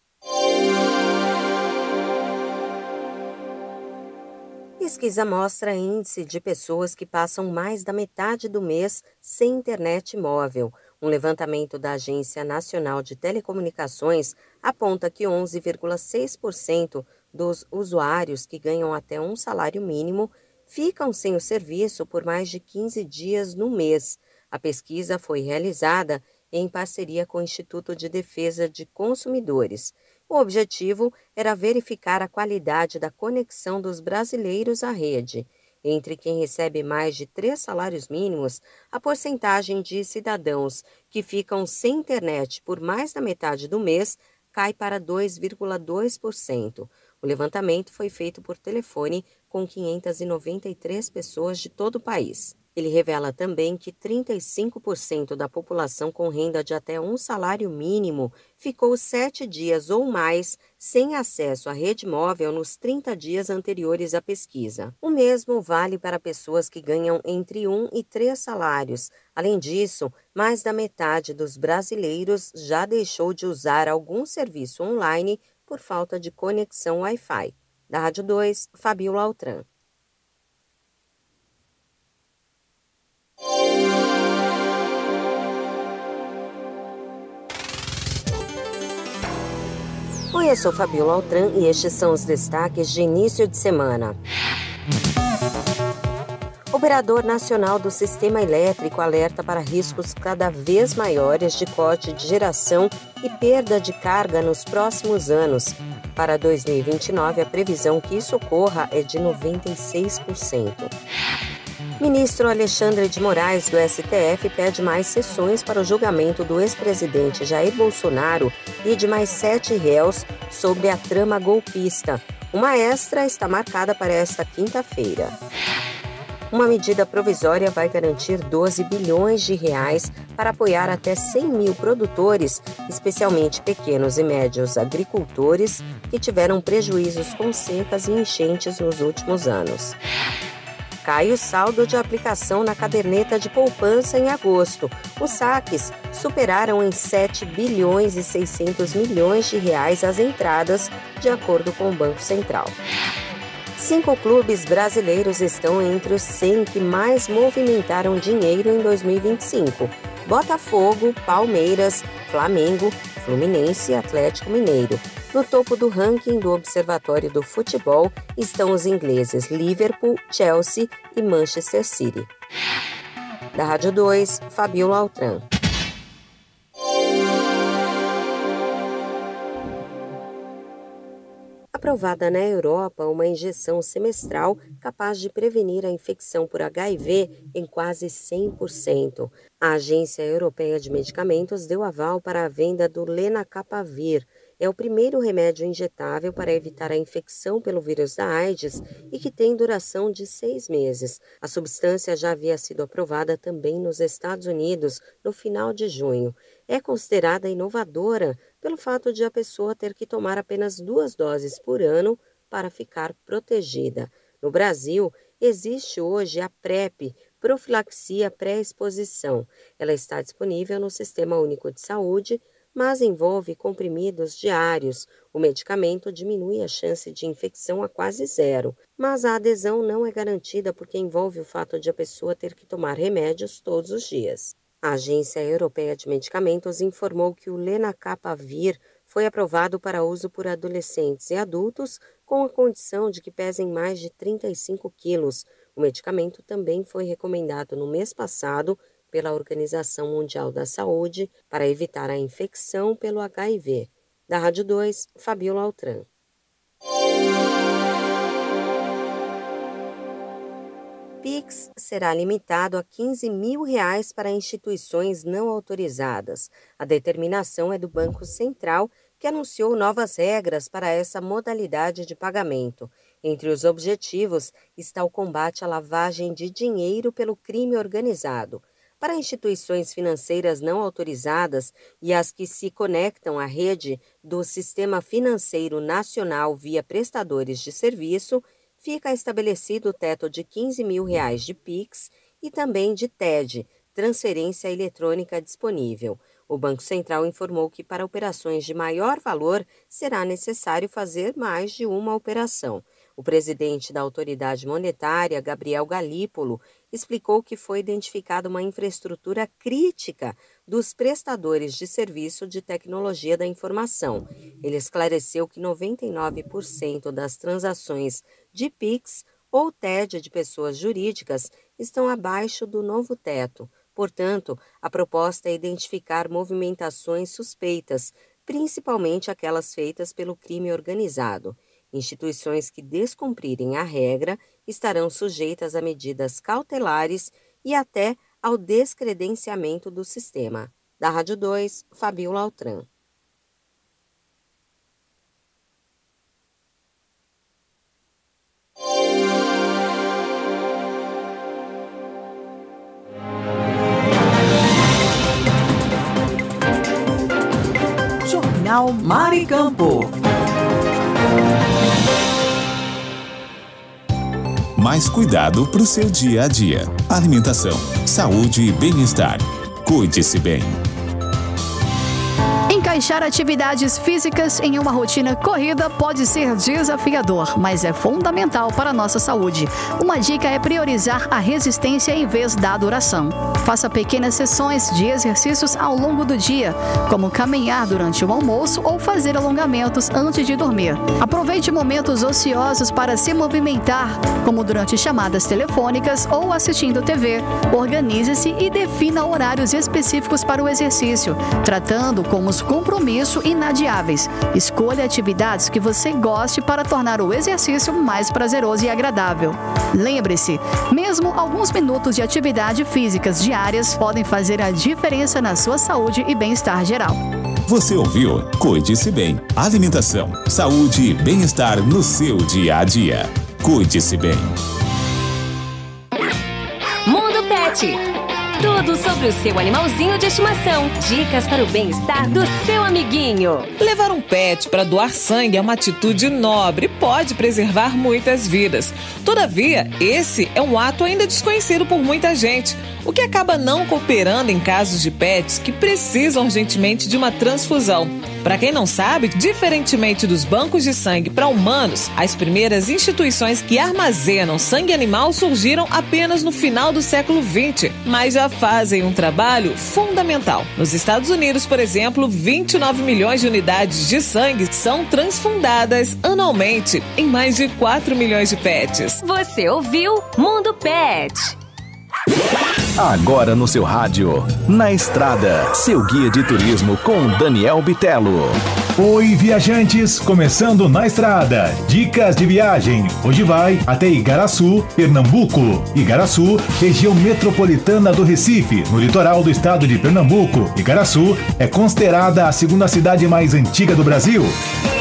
Pesquisa mostra índice de pessoas que passam mais da metade do mês sem internet móvel. Um levantamento da Agência Nacional de Telecomunicações aponta que 11,6% dos usuários que ganham até um salário mínimo ficam sem o serviço por mais de 15 dias no mês. A pesquisa foi realizada em parceria com o Instituto de Defesa de Consumidores. O objetivo era verificar a qualidade da conexão dos brasileiros à rede. Entre quem recebe mais de 3 salários mínimos, a porcentagem de cidadãos que ficam sem internet por mais da metade do mês cai para 2,2%. O levantamento foi feito por telefone com 593 pessoas de todo o país. Ele revela também que 35% da população com renda de até um salário mínimo ficou 7 dias ou mais sem acesso à rede móvel nos 30 dias anteriores à pesquisa. O mesmo vale para pessoas que ganham entre 1 e 3 salários. Além disso, mais da metade dos brasileiros já deixou de usar algum serviço online por falta de conexão Wi-Fi. Da Rádio 2, Fabiola Altran. Oi, eu sou Fabiola Altran e estes são os destaques de início de semana. O Operador Nacional do Sistema Elétrico alerta para riscos cada vez maiores de corte de geração e perda de carga nos próximos anos. Para 2029, a previsão que isso ocorra é de 96%. Ministro Alexandre de Moraes, do STF, pede mais sessões para o julgamento do ex-presidente Jair Bolsonaro e de mais 7 réus sobre a trama golpista. Uma extra está marcada para esta quinta-feira. Uma medida provisória vai garantir 12 bilhões de reais para apoiar até 100 mil produtores, especialmente pequenos e médios agricultores, que tiveram prejuízos com secas e enchentes nos últimos anos. Cai o saldo de aplicação na caderneta de poupança em agosto. Os saques superaram em 7 bilhões e 600 milhões de reais as entradas, de acordo com o Banco Central. 5 clubes brasileiros estão entre os 100 que mais movimentaram dinheiro em 2025. Botafogo, Palmeiras, Flamengo, Fluminense e Atlético Mineiro. No topo do ranking do Observatório do Futebol estão os ingleses Liverpool, Chelsea e Manchester City. Da Rádio 2, Fabiola Altran. Aprovada na Europa uma injeção semestral capaz de prevenir a infecção por HIV em quase 100%. A Agência Europeia de Medicamentos deu aval para a venda do Lenacapavir. É o primeiro remédio injetável para evitar a infecção pelo vírus da AIDS e que tem duração de 6 meses. A substância já havia sido aprovada também nos Estados Unidos no final de junho. É considerada inovadora pelo fato de a pessoa ter que tomar apenas 2 doses por ano para ficar protegida. No Brasil, existe hoje a PrEP, profilaxia pré-exposição. Ela está disponível no Sistema Único de Saúde, mas envolve comprimidos diários. O medicamento diminui a chance de infecção a quase zero, mas a adesão não é garantida porque envolve o fato de a pessoa ter que tomar remédios todos os dias. A Agência Europeia de Medicamentos informou que o Lenacapavir foi aprovado para uso por adolescentes e adultos com a condição de que pesem mais de 35 quilos. O medicamento também foi recomendado no mês passado pela Organização Mundial da Saúde para evitar a infecção pelo HIV. Da Rádio 2, Fabiola Altran. Pix será limitado a R$15 mil para instituições não autorizadas. A determinação é do Banco Central, que anunciou novas regras para essa modalidade de pagamento. Entre os objetivos está o combate à lavagem de dinheiro pelo crime organizado. Para instituições financeiras não autorizadas e as que se conectam à rede do Sistema Financeiro Nacional via prestadores de serviço, fica estabelecido o teto de R$15 mil de PIX e também de TED, transferência eletrônica disponível. O Banco Central informou que para operações de maior valor será necessário fazer mais de uma operação. O presidente da Autoridade Monetária, Gabriel Galípolo, explicou que foi identificada uma infraestrutura crítica dos prestadores de serviço de tecnologia da informação. Ele esclareceu que 99% das transações de PIX ou TED de pessoas jurídicas estão abaixo do novo teto. Portanto, a proposta é identificar movimentações suspeitas, principalmente aquelas feitas pelo crime organizado. Instituições que descumprirem a regra estarão sujeitas a medidas cautelares e até ao descredenciamento do sistema. Da Rádio 2, Fabiola Altran. Jornal Mari Campo. Mais cuidado para o seu dia a dia. Alimentação, saúde e bem-estar. Cuide-se bem. Encaixar atividades físicas em uma rotina corrida pode ser desafiador, mas é fundamental para a nossa saúde. Uma dica é priorizar a resistência em vez da duração. Faça pequenas sessões de exercícios ao longo do dia, como caminhar durante o almoço ou fazer alongamentos antes de dormir. Aproveite momentos ociosos para se movimentar, como durante chamadas telefônicas ou assistindo TV. Organize-se e defina horários específicos para o exercício, tratando com os compromissos inadiáveis. Escolha atividades que você goste para tornar o exercício mais prazeroso e agradável. Lembre-se, mesmo alguns minutos de atividade físicas diárias podem fazer a diferença na sua saúde e bem-estar geral. Você ouviu? Cuide-se bem. Alimentação, saúde e bem-estar no seu dia a dia. Cuide-se bem. Mundo Pet. Tudo sobre o seu animalzinho de estimação. Dicas para o bem-estar do seu amiguinho. Levar um pet para doar sangue é uma atitude nobre e pode preservar muitas vidas. Todavia, esse é um ato ainda desconhecido por muita gente, o que acaba não cooperando em casos de pets que precisam urgentemente de uma transfusão. Para quem não sabe, diferentemente dos bancos de sangue para humanos, as primeiras instituições que armazenam sangue animal surgiram apenas no final do século XX, mas já fazem um trabalho fundamental. Nos Estados Unidos, por exemplo, 29 milhões de unidades de sangue são transfundadas anualmente em mais de 4 milhões de pets. Você ouviu Mundo Pet. Agora no seu rádio, Na Estrada, seu guia de turismo com Daniel Bitelo. Oi, viajantes! Começando Na Estrada, dicas de viagem. Hoje vai até Igaraçu, Pernambuco. Igaraçu, região metropolitana do Recife, no litoral do estado de Pernambuco. Igaraçu é considerada a segunda cidade mais antiga do Brasil.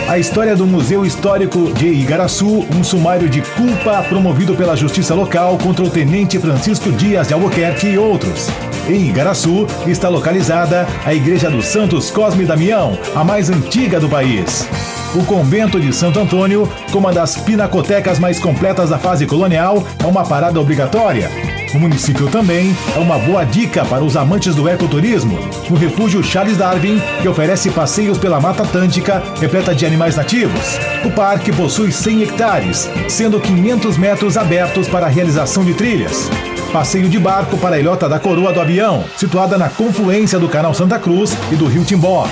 A história do Museu Histórico de Igaraçu, um sumário de culpa promovido pela Justiça Local contra o Tenente Francisco Dias de Albuquerque e outros. Em Igaraçu está localizada a Igreja dos Santos Cosme e Damião, a mais antiga do país. O convento de Santo Antônio, como uma das pinacotecas mais completas da fase colonial, é uma parada obrigatória. O município também é uma boa dica para os amantes do ecoturismo, no refúgio Charles Darwin, que oferece passeios pela Mata Atlântica, repleta de animais nativos. O parque possui 100 hectares, sendo 500 metros abertos para a realização de trilhas. Passeio de barco para a Ilhota da Coroa do Avião, situada na confluência do Canal Santa Cruz e do Rio Timbó.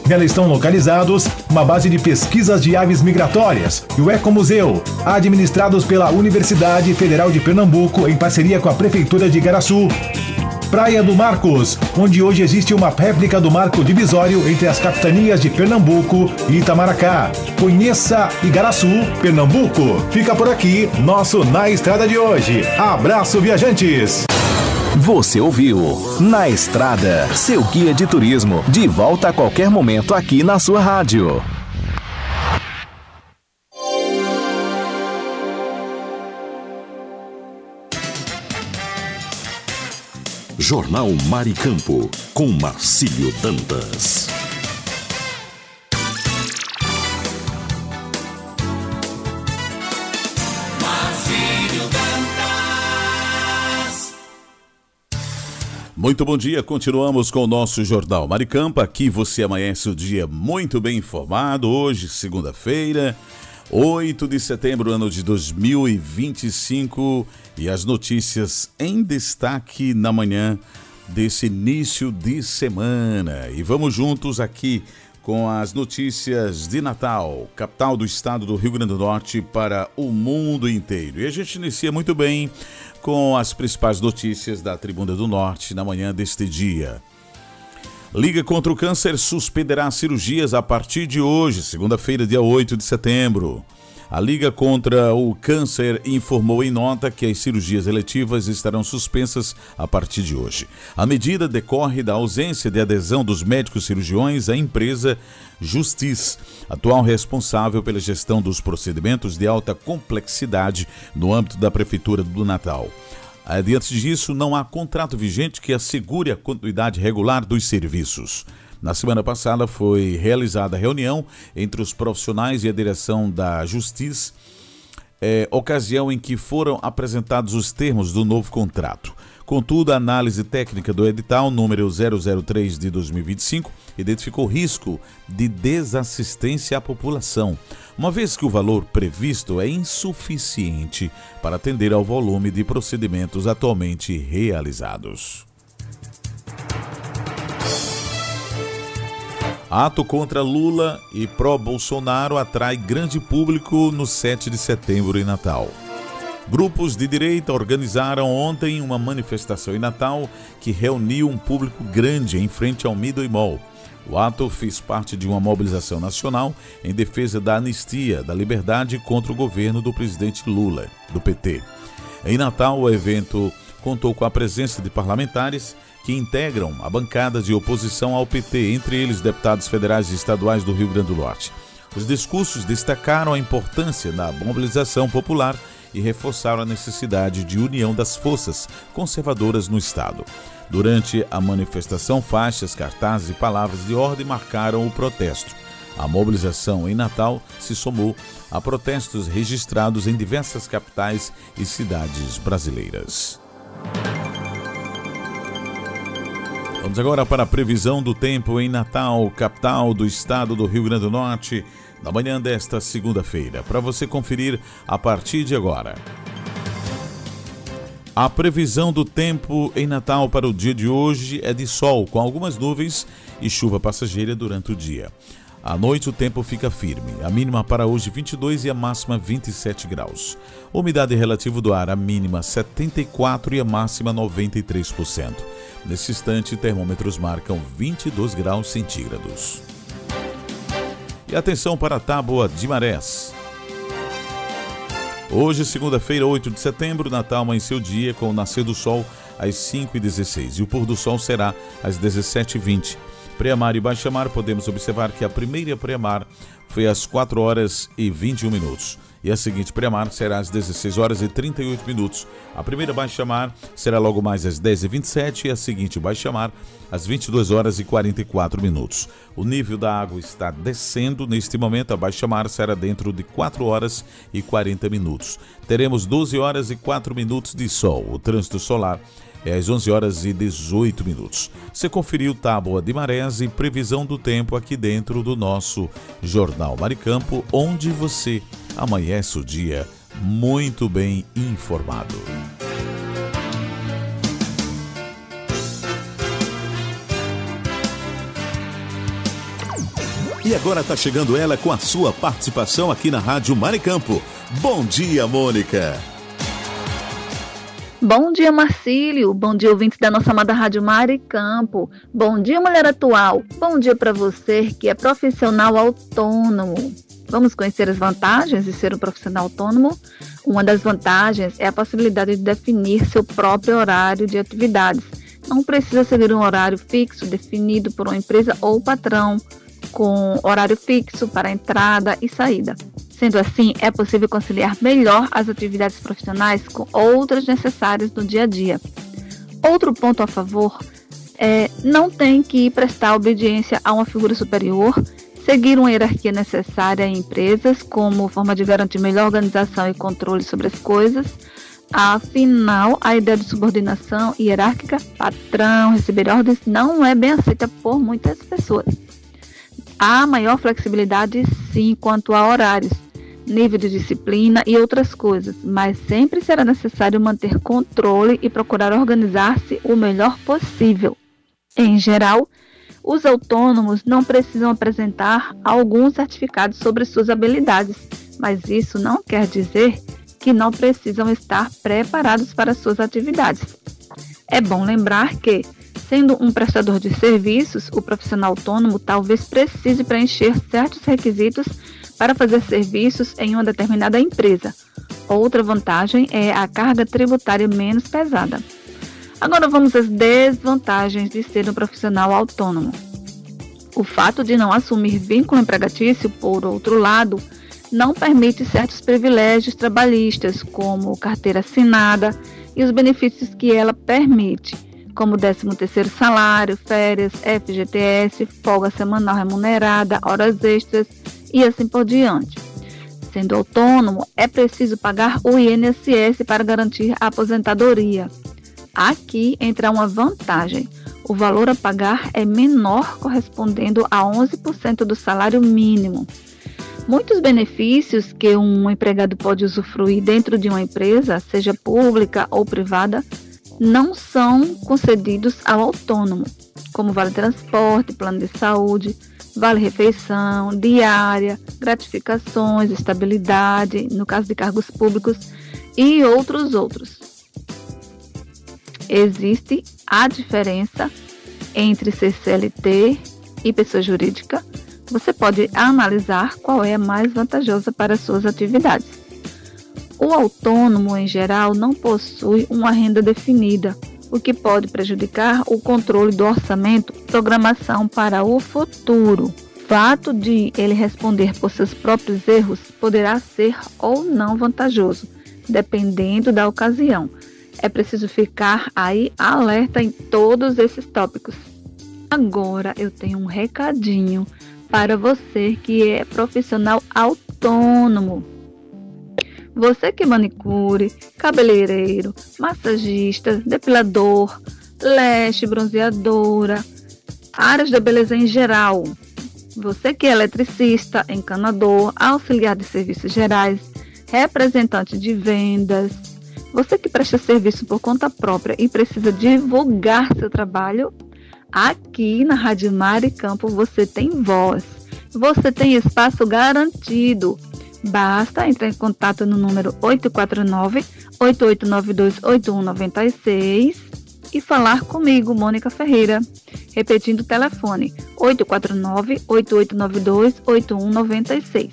Nela estão localizados uma base de pesquisas de aves migratórias e o Ecomuseu, administrados pela Universidade Federal de Pernambuco em parceria com a Prefeitura de Igaraçu. Praia do Marcos, onde hoje existe uma réplica do marco divisório entre as capitanias de Pernambuco e Itamaracá. Conheça Igaraçu, Pernambuco. Fica por aqui nosso Na Estrada de hoje. Abraço, viajantes! Você ouviu Na Estrada, seu guia de turismo, de volta a qualquer momento aqui na sua rádio. Jornal Mari Campo, com Marcílio Dantas. Muito bom dia, continuamos com o nosso Jornal Mari Campo. Aqui você amanhece o dia muito bem informado. Hoje, segunda-feira, 8 de setembro, ano de 2025. E as notícias em destaque na manhã desse início de semana. E vamos juntos aqui com as notícias de Natal, capital do estado do Rio Grande do Norte, para o mundo inteiro. E a gente inicia muito bem com as principais notícias da Tribuna do Norte na manhã deste dia. Liga contra o Câncer suspenderá cirurgias a partir de hoje, segunda-feira, dia 8 de setembro. A Liga contra o Câncer informou em nota que as cirurgias eletivas estarão suspensas a partir de hoje. A medida decorre da ausência de adesão dos médicos cirurgiões à empresa Justiz, atual responsável pela gestão dos procedimentos de alta complexidade no âmbito da Prefeitura do Natal. Diante disso, não há contrato vigente que assegure a continuidade regular dos serviços. Na semana passada foi realizada a reunião entre os profissionais e a direção da Justiça, ocasião em que foram apresentados os termos do novo contrato. Contudo, a análise técnica do edital número 003 de 2025 identificou risco de desassistência à população, uma vez que o valor previsto é insuficiente para atender ao volume de procedimentos atualmente realizados. Ato contra Lula e pró-Bolsonaro atrai grande público no 7 de setembro em Natal. Grupos de direita organizaram ontem uma manifestação em Natal que reuniu um público grande em frente ao Midway Mall. O ato fez parte de uma mobilização nacional em defesa da anistia, da liberdade contra o governo do presidente Lula, do PT. Em Natal, o evento contou com a presença de parlamentares que integram a bancada de oposição ao PT, entre eles deputados federais e estaduais do Rio Grande do Norte. Os discursos destacaram a importância da mobilização popular e reforçaram a necessidade de união das forças conservadoras no Estado. Durante a manifestação, faixas, cartazes e palavras de ordem marcaram o protesto. A mobilização em Natal se somou a protestos registrados em diversas capitais e cidades brasileiras. Vamos agora para a previsão do tempo em Natal, capital do estado do Rio Grande do Norte, na manhã desta segunda-feira, para você conferir a partir de agora. A previsão do tempo em Natal para o dia de hoje é de sol, com algumas nuvens e chuva passageira durante o dia. À noite o tempo fica firme, a mínima para hoje 22 e a máxima 27 graus. Umidade relativa do ar, a mínima 74 e a máxima 93%. Nesse instante, termômetros marcam 22 graus centígrados. E atenção para a tábua de marés. Hoje, segunda-feira, 8 de setembro, Natal amanheceu o dia com o nascer do sol às 5h16 e o pôr do sol será às 17h20. Pré-mar e baixa-mar, podemos observar que a primeira pré-mar foi às 4h21 e a seguinte pré-mar será às 16h38. A primeira baixa-mar será logo mais às 10h27 e a seguinte baixa-mar às 22h44. O nível da água está descendo. Neste momento, a baixa-mar será dentro de 4h40. Teremos 12h04 de sol. O trânsito solar é às 11h18. Você conferiu tábua de marés e previsão do tempo aqui dentro do nosso Jornal Maricampo, onde você amanhece o dia muito bem informado. E agora está chegando ela com a sua participação aqui na Rádio Maricampo. Bom dia, Mônica! Bom dia, Marcílio. Bom dia, ouvintes da nossa amada Rádio Maricampo. Bom dia, mulher atual. Bom dia para você que é profissional autônomo. Vamos conhecer as vantagens de ser um profissional autônomo? Uma das vantagens é a possibilidade de definir seu próprio horário de atividades. Não precisa seguir um horário fixo definido por uma empresa ou patrão, com horário fixo para entrada e saída. Sendo assim, é possível conciliar melhor as atividades profissionais com outras necessárias no dia a dia. Outro ponto a favor é não tem que prestar obediência a uma figura superior, seguir uma hierarquia necessária em empresas como forma de garantir melhor organização e controle sobre as coisas. Afinal, a ideia de subordinação hierárquica, patrão, receber ordens, não é bem aceita por muitas pessoas. Há maior flexibilidade, sim, quanto a horários, nível de disciplina e outras coisas, mas sempre será necessário manter controle e procurar organizar-se o melhor possível. Em geral, os autônomos não precisam apresentar algum certificado sobre suas habilidades, mas isso não quer dizer que não precisam estar preparados para suas atividades. É bom lembrar que, sendo um prestador de serviços, o profissional autônomo talvez precise preencher certos requisitos para fazer serviços em uma determinada empresa. Outra vantagem é a carga tributária menos pesada. Agora vamos às desvantagens de ser um profissional autônomo. O fato de não assumir vínculo empregatício, por outro lado, não permite certos privilégios trabalhistas, como carteira assinada e os benefícios que ela permite, como 13º salário, férias, FGTS, folga semanal remunerada, horas extras e assim por diante. Sendo autônomo, é preciso pagar o INSS para garantir a aposentadoria. Aqui entra uma vantagem. O valor a pagar é menor, correspondendo a 11% do salário mínimo. Muitos benefícios que um empregado pode usufruir dentro de uma empresa, seja pública ou privada, não são concedidos ao autônomo, como vale transporte, plano de saúde, vale refeição, diária, gratificações, estabilidade, no caso de cargos públicos e outros. Existe a diferença entre ser CLT e pessoa jurídica. Você pode analisar qual é a mais vantajosa para suas atividades. O autônomo, em geral, não possui uma renda definida, o que pode prejudicar o controle do orçamento e programação para o futuro. O fato de ele responder por seus próprios erros poderá ser ou não vantajoso, dependendo da ocasião. É preciso ficar aí alerta em todos esses tópicos. Agora eu tenho um recadinho para você que é profissional autônomo. Você que é manicure, cabeleireiro, massagista, depilador, leste, bronzeadora, áreas da beleza em geral. Você que é eletricista, encanador, auxiliar de serviços gerais, representante de vendas. Você que presta serviço por conta própria e precisa divulgar seu trabalho, aqui na Rádio Maricampo você tem voz. Você tem espaço garantido. Basta entrar em contato no número 849-8892-8196 e falar comigo, Mônica Ferreira. Repetindo o telefone, 849-8892-8196.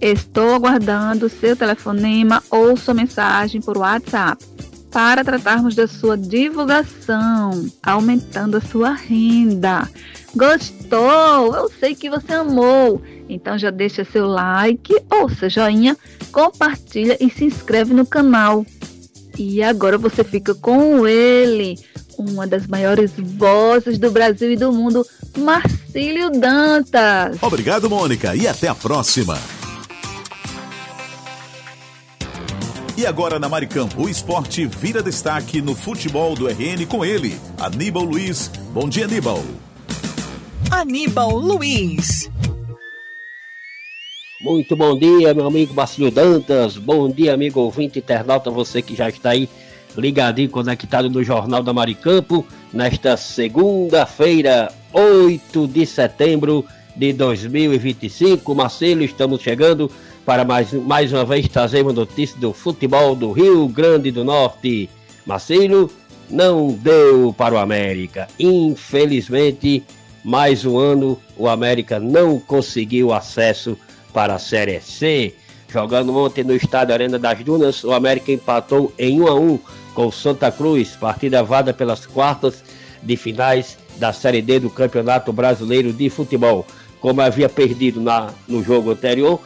Estou aguardando seu telefonema ou sua mensagem por WhatsApp para tratarmos da sua divulgação, aumentando a sua renda. Gostou? Eu sei que você amou. Então já deixa seu like ou seu joinha, compartilha e se inscreve no canal. E agora você fica com ele, uma das maiores vozes do Brasil e do mundo, Marcílio Dantas. Obrigado, Mônica, e até a próxima. E agora na Maricampo, o esporte vira destaque no futebol do RN com ele, Aníbal Luiz. Bom dia, Aníbal. Aníbal Luiz. Muito bom dia, meu amigo Marcílio Dantas. Bom dia, amigo ouvinte internauta, você que já está aí ligadinho, conectado no Jornal da Maricampo, nesta segunda-feira, 8 de setembro de 2025. Marcílio, estamos chegando para mais uma vez trazemos notícias do futebol do Rio Grande do Norte. Marcílio, não deu para o América. Infelizmente, mais um ano, o América não conseguiu acesso para a Série C. Jogando ontem no estádio Arena das Dunas, o América empatou em 1-1 com o Santa Cruz, partida válida pelas quartas de finais da Série D do Campeonato Brasileiro de Futebol. Como havia perdido no jogo anterior,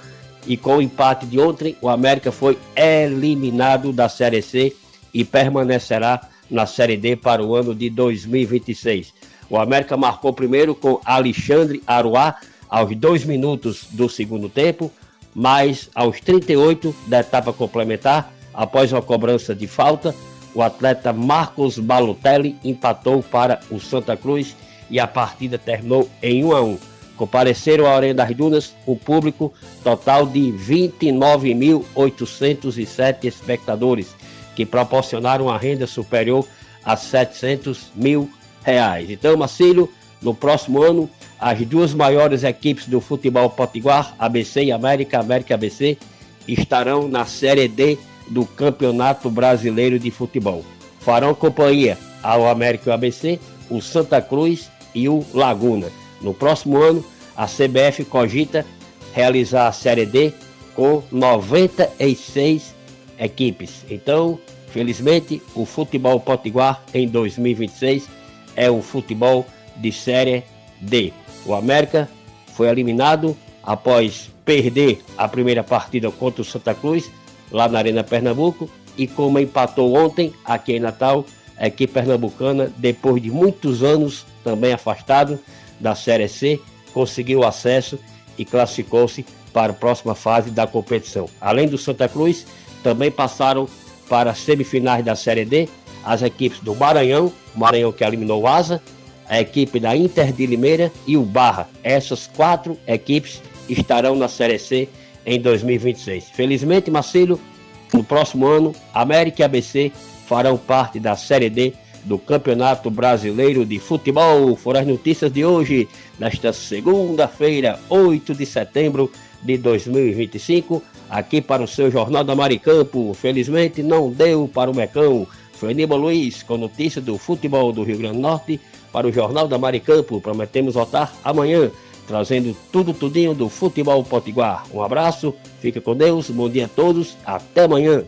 e com o empate de ontem, o América foi eliminado da Série C e permanecerá na Série D para o ano de 2026. O América marcou primeiro com Alexandre Aruá aos 2 minutos do segundo tempo, mas aos 38 da etapa complementar, após uma cobrança de falta, o atleta Marcos Balotelli empatou para o Santa Cruz e a partida terminou em 1-1. Compareceram à Arena das Dunas o público total de 29.807 espectadores, que proporcionaram uma renda superior a R$700 mil. Então, Marcílio, no próximo ano, as duas maiores equipes do futebol potiguar, ABC e América, América e ABC, estarão na Série D do Campeonato Brasileiro de Futebol. Farão companhia ao América e ao ABC, o Santa Cruz e o Laguna. No próximo ano, a CBF cogita realizar a Série D com 96 equipes. Então, felizmente, o futebol potiguar em 2026 é um futebol de Série D. O América foi eliminado após perder a primeira partida contra o Santa Cruz, lá na Arena Pernambuco, e como empatou ontem, aqui em Natal, a equipe pernambucana, depois de muitos anos também afastado da Série C, conseguiu acesso e classificou-se para a próxima fase da competição. Além do Santa Cruz, também passaram para as semifinais da Série D as equipes do Maranhão que eliminou o Asa, a equipe da Inter de Limeira e o Barra. Essas 4 equipes estarão na Série C em 2026. Felizmente, Marcelo, no próximo ano, América e ABC farão parte da Série D do Campeonato Brasileiro de Futebol. Foram as notícias de hoje, nesta segunda-feira, 8 de setembro de 2025, aqui para o seu Jornal da Maricampo. Felizmente não deu para o Mecão. Foi Aníbal Luiz com notícias do futebol do Rio Grande do Norte para o Jornal da Maricampo. Prometemos voltar amanhã, trazendo tudinho do futebol potiguar. Um abraço, fica com Deus, bom dia a todos, até amanhã.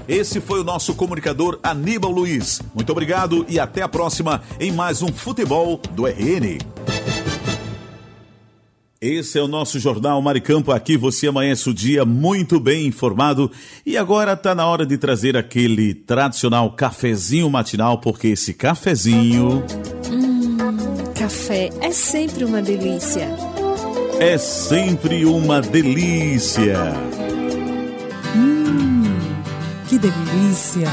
Esse foi o nosso comunicador Aníbal Luiz. Muito obrigado e até a próxima em mais um Futebol do RN. Esse é o nosso Jornal Maricampo. Aqui você amanhece o dia muito bem informado. E agora está na hora de trazer aquele tradicional cafezinho matinal, porque esse cafezinho... Café é sempre uma delícia. É sempre uma delícia. Que delícia.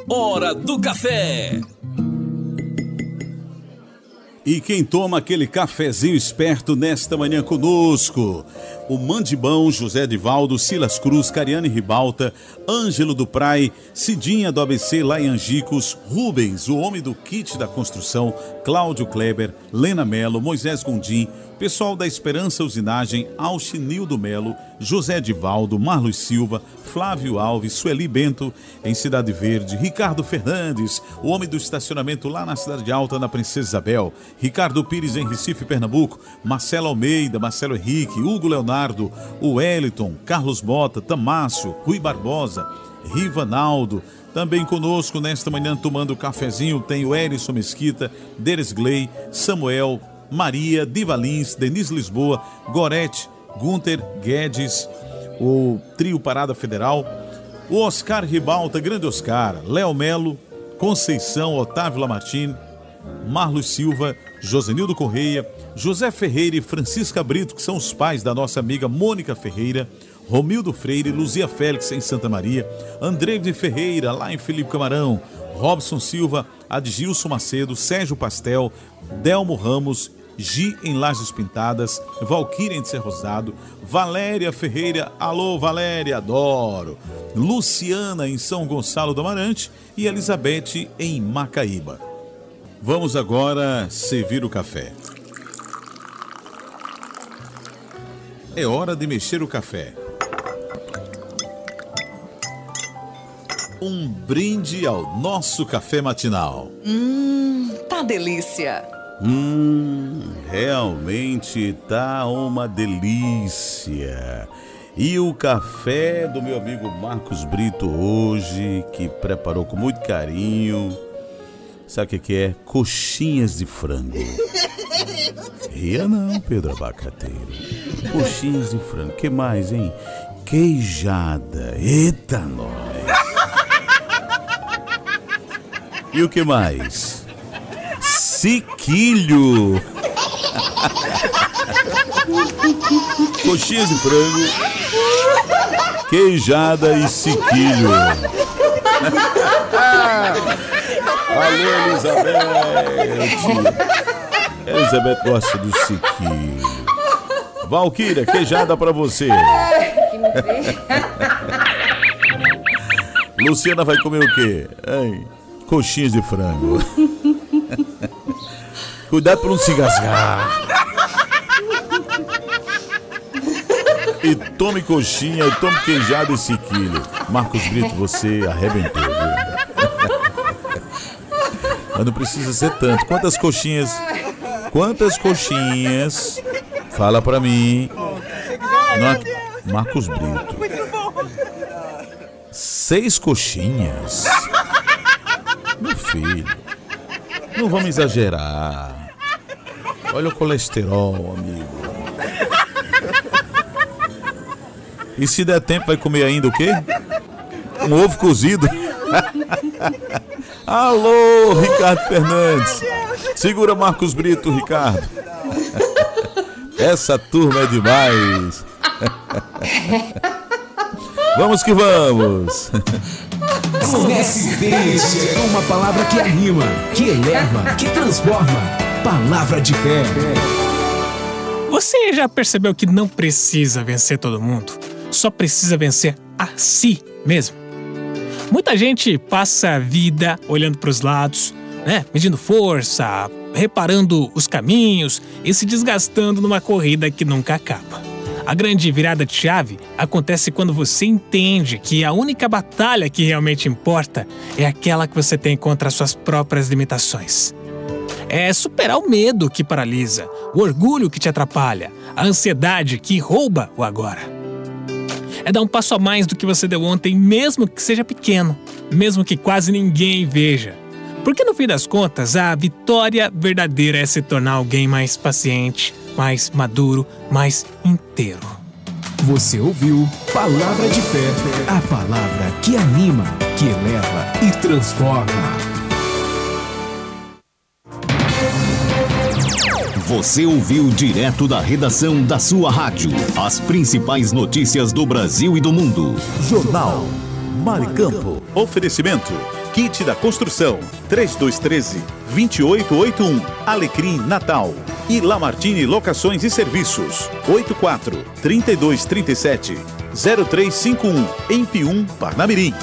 Hora do café. E quem toma aquele cafezinho esperto nesta manhã conosco? O Mandibão, José Edivaldo, Silas Cruz, Cariane Ribalta, Ângelo do Prai, Cidinha do ABC lá em Angicos, Rubens, o homem do kit da construção, Cláudio Kleber, Lena Melo, Moisés Gondim, pessoal da Esperança Usinagem, Alchinildo Melo, José Edivaldo, Marlos Silva, Flávio Alves, Sueli Bento, em Cidade Verde, Ricardo Fernandes, o homem do estacionamento lá na Cidade Alta, na Princesa Isabel, Ricardo Pires em Recife, Pernambuco, Marcelo Almeida, Marcelo Henrique, Hugo Leonardo, o Wellington, Carlos Bota, Tamácio, Rui Barbosa, Rivanaldo. Também conosco nesta manhã tomando cafezinho tem o Erison Mesquita, Deres Gley, Samuel, Maria, Divalins, Denise Lisboa, Gorete, Gunter Guedes, o trio Parada Federal, o Oscar Ribalta, grande Oscar, Léo Melo, Conceição, Otávio Lamartine, Marlos Silva, Josenildo Correia, José Ferreira e Francisca Brito, que são os pais da nossa amiga Mônica Ferreira, Romildo Freire, Luzia Félix em Santa Maria, André de Ferreira lá em Felipe Camarão, Robson Silva, Adgilson Macedo, Sérgio Pastel, Delmo Ramos, Gi em Lajes Pintadas, Valquíria em Ser Rosado, Valéria Ferreira, alô Valéria, adoro, Luciana em São Gonçalo do Amarante e Elizabeth em Macaíba. Vamos agora servir o café. É hora de mexer o café. Um brinde ao nosso café matinal. Tá delícia. Realmente tá uma delícia. E o café do meu amigo Marcos Brito hoje, que preparou com muito carinho. Sabe o que é? Coxinhas de frango. Ria não, Pedro Abacateiro. Coxinhas de frango. Que mais, hein? Queijada. Eita, nós. E o que mais? Siquilho. Coxinhas de frango, queijada e siquilho. Alô, Elizabeth. Elizabeth gosta do siquilho. Valquíria, queijada pra você. Luciana vai comer o quê? Hein? Coxinhas de frango. Cuidado pra não se engasgar. E tome coxinha, e tome queijada e siquilho. Marcos Brito, você arrebentou, viu? Mas não precisa ser tanto. Quantas coxinhas? Quantas coxinhas? Fala pra mim. Não, Marcos Brito. 6 coxinhas? Meu filho, não vamos exagerar. Olha o colesterol, amigo. E se der tempo, vai comer ainda o quê? Um ovo cozido. Alô, Ricardo Fernandes. Segura Marcos Brito, Ricardo. Essa turma é demais. Vamos que vamos. Coincidência é uma palavra que anima, que eleva, que transforma. Palavra de fé. Você já percebeu que não precisa vencer todo mundo? Só precisa vencer a si mesmo. Muita gente passa a vida olhando para os lados, né? Medindo força, reparando os caminhos e se desgastando numa corrida que nunca acaba. A grande virada de chave acontece quando você entende que a única batalha que realmente importa é aquela que você tem contra as suas próprias limitações. É superar o medo que paralisa, o orgulho que te atrapalha, a ansiedade que rouba o agora. É dar um passo a mais do que você deu ontem, mesmo que seja pequeno, mesmo que quase ninguém veja. Porque no fim das contas, a vitória verdadeira é se tornar alguém mais paciente, mais maduro, mais inteiro. Você ouviu Palavra de Fé, a palavra que anima, que eleva e transforma. Você ouviu direto da redação da sua rádio as principais notícias do Brasil e do mundo. Jornal Maricampo. Oferecimento. Kit da Construção. 3213-2881. Alecrim Natal. E Lamartine Locações e Serviços. 84-3237-0351. Em Pium, Parnamirim.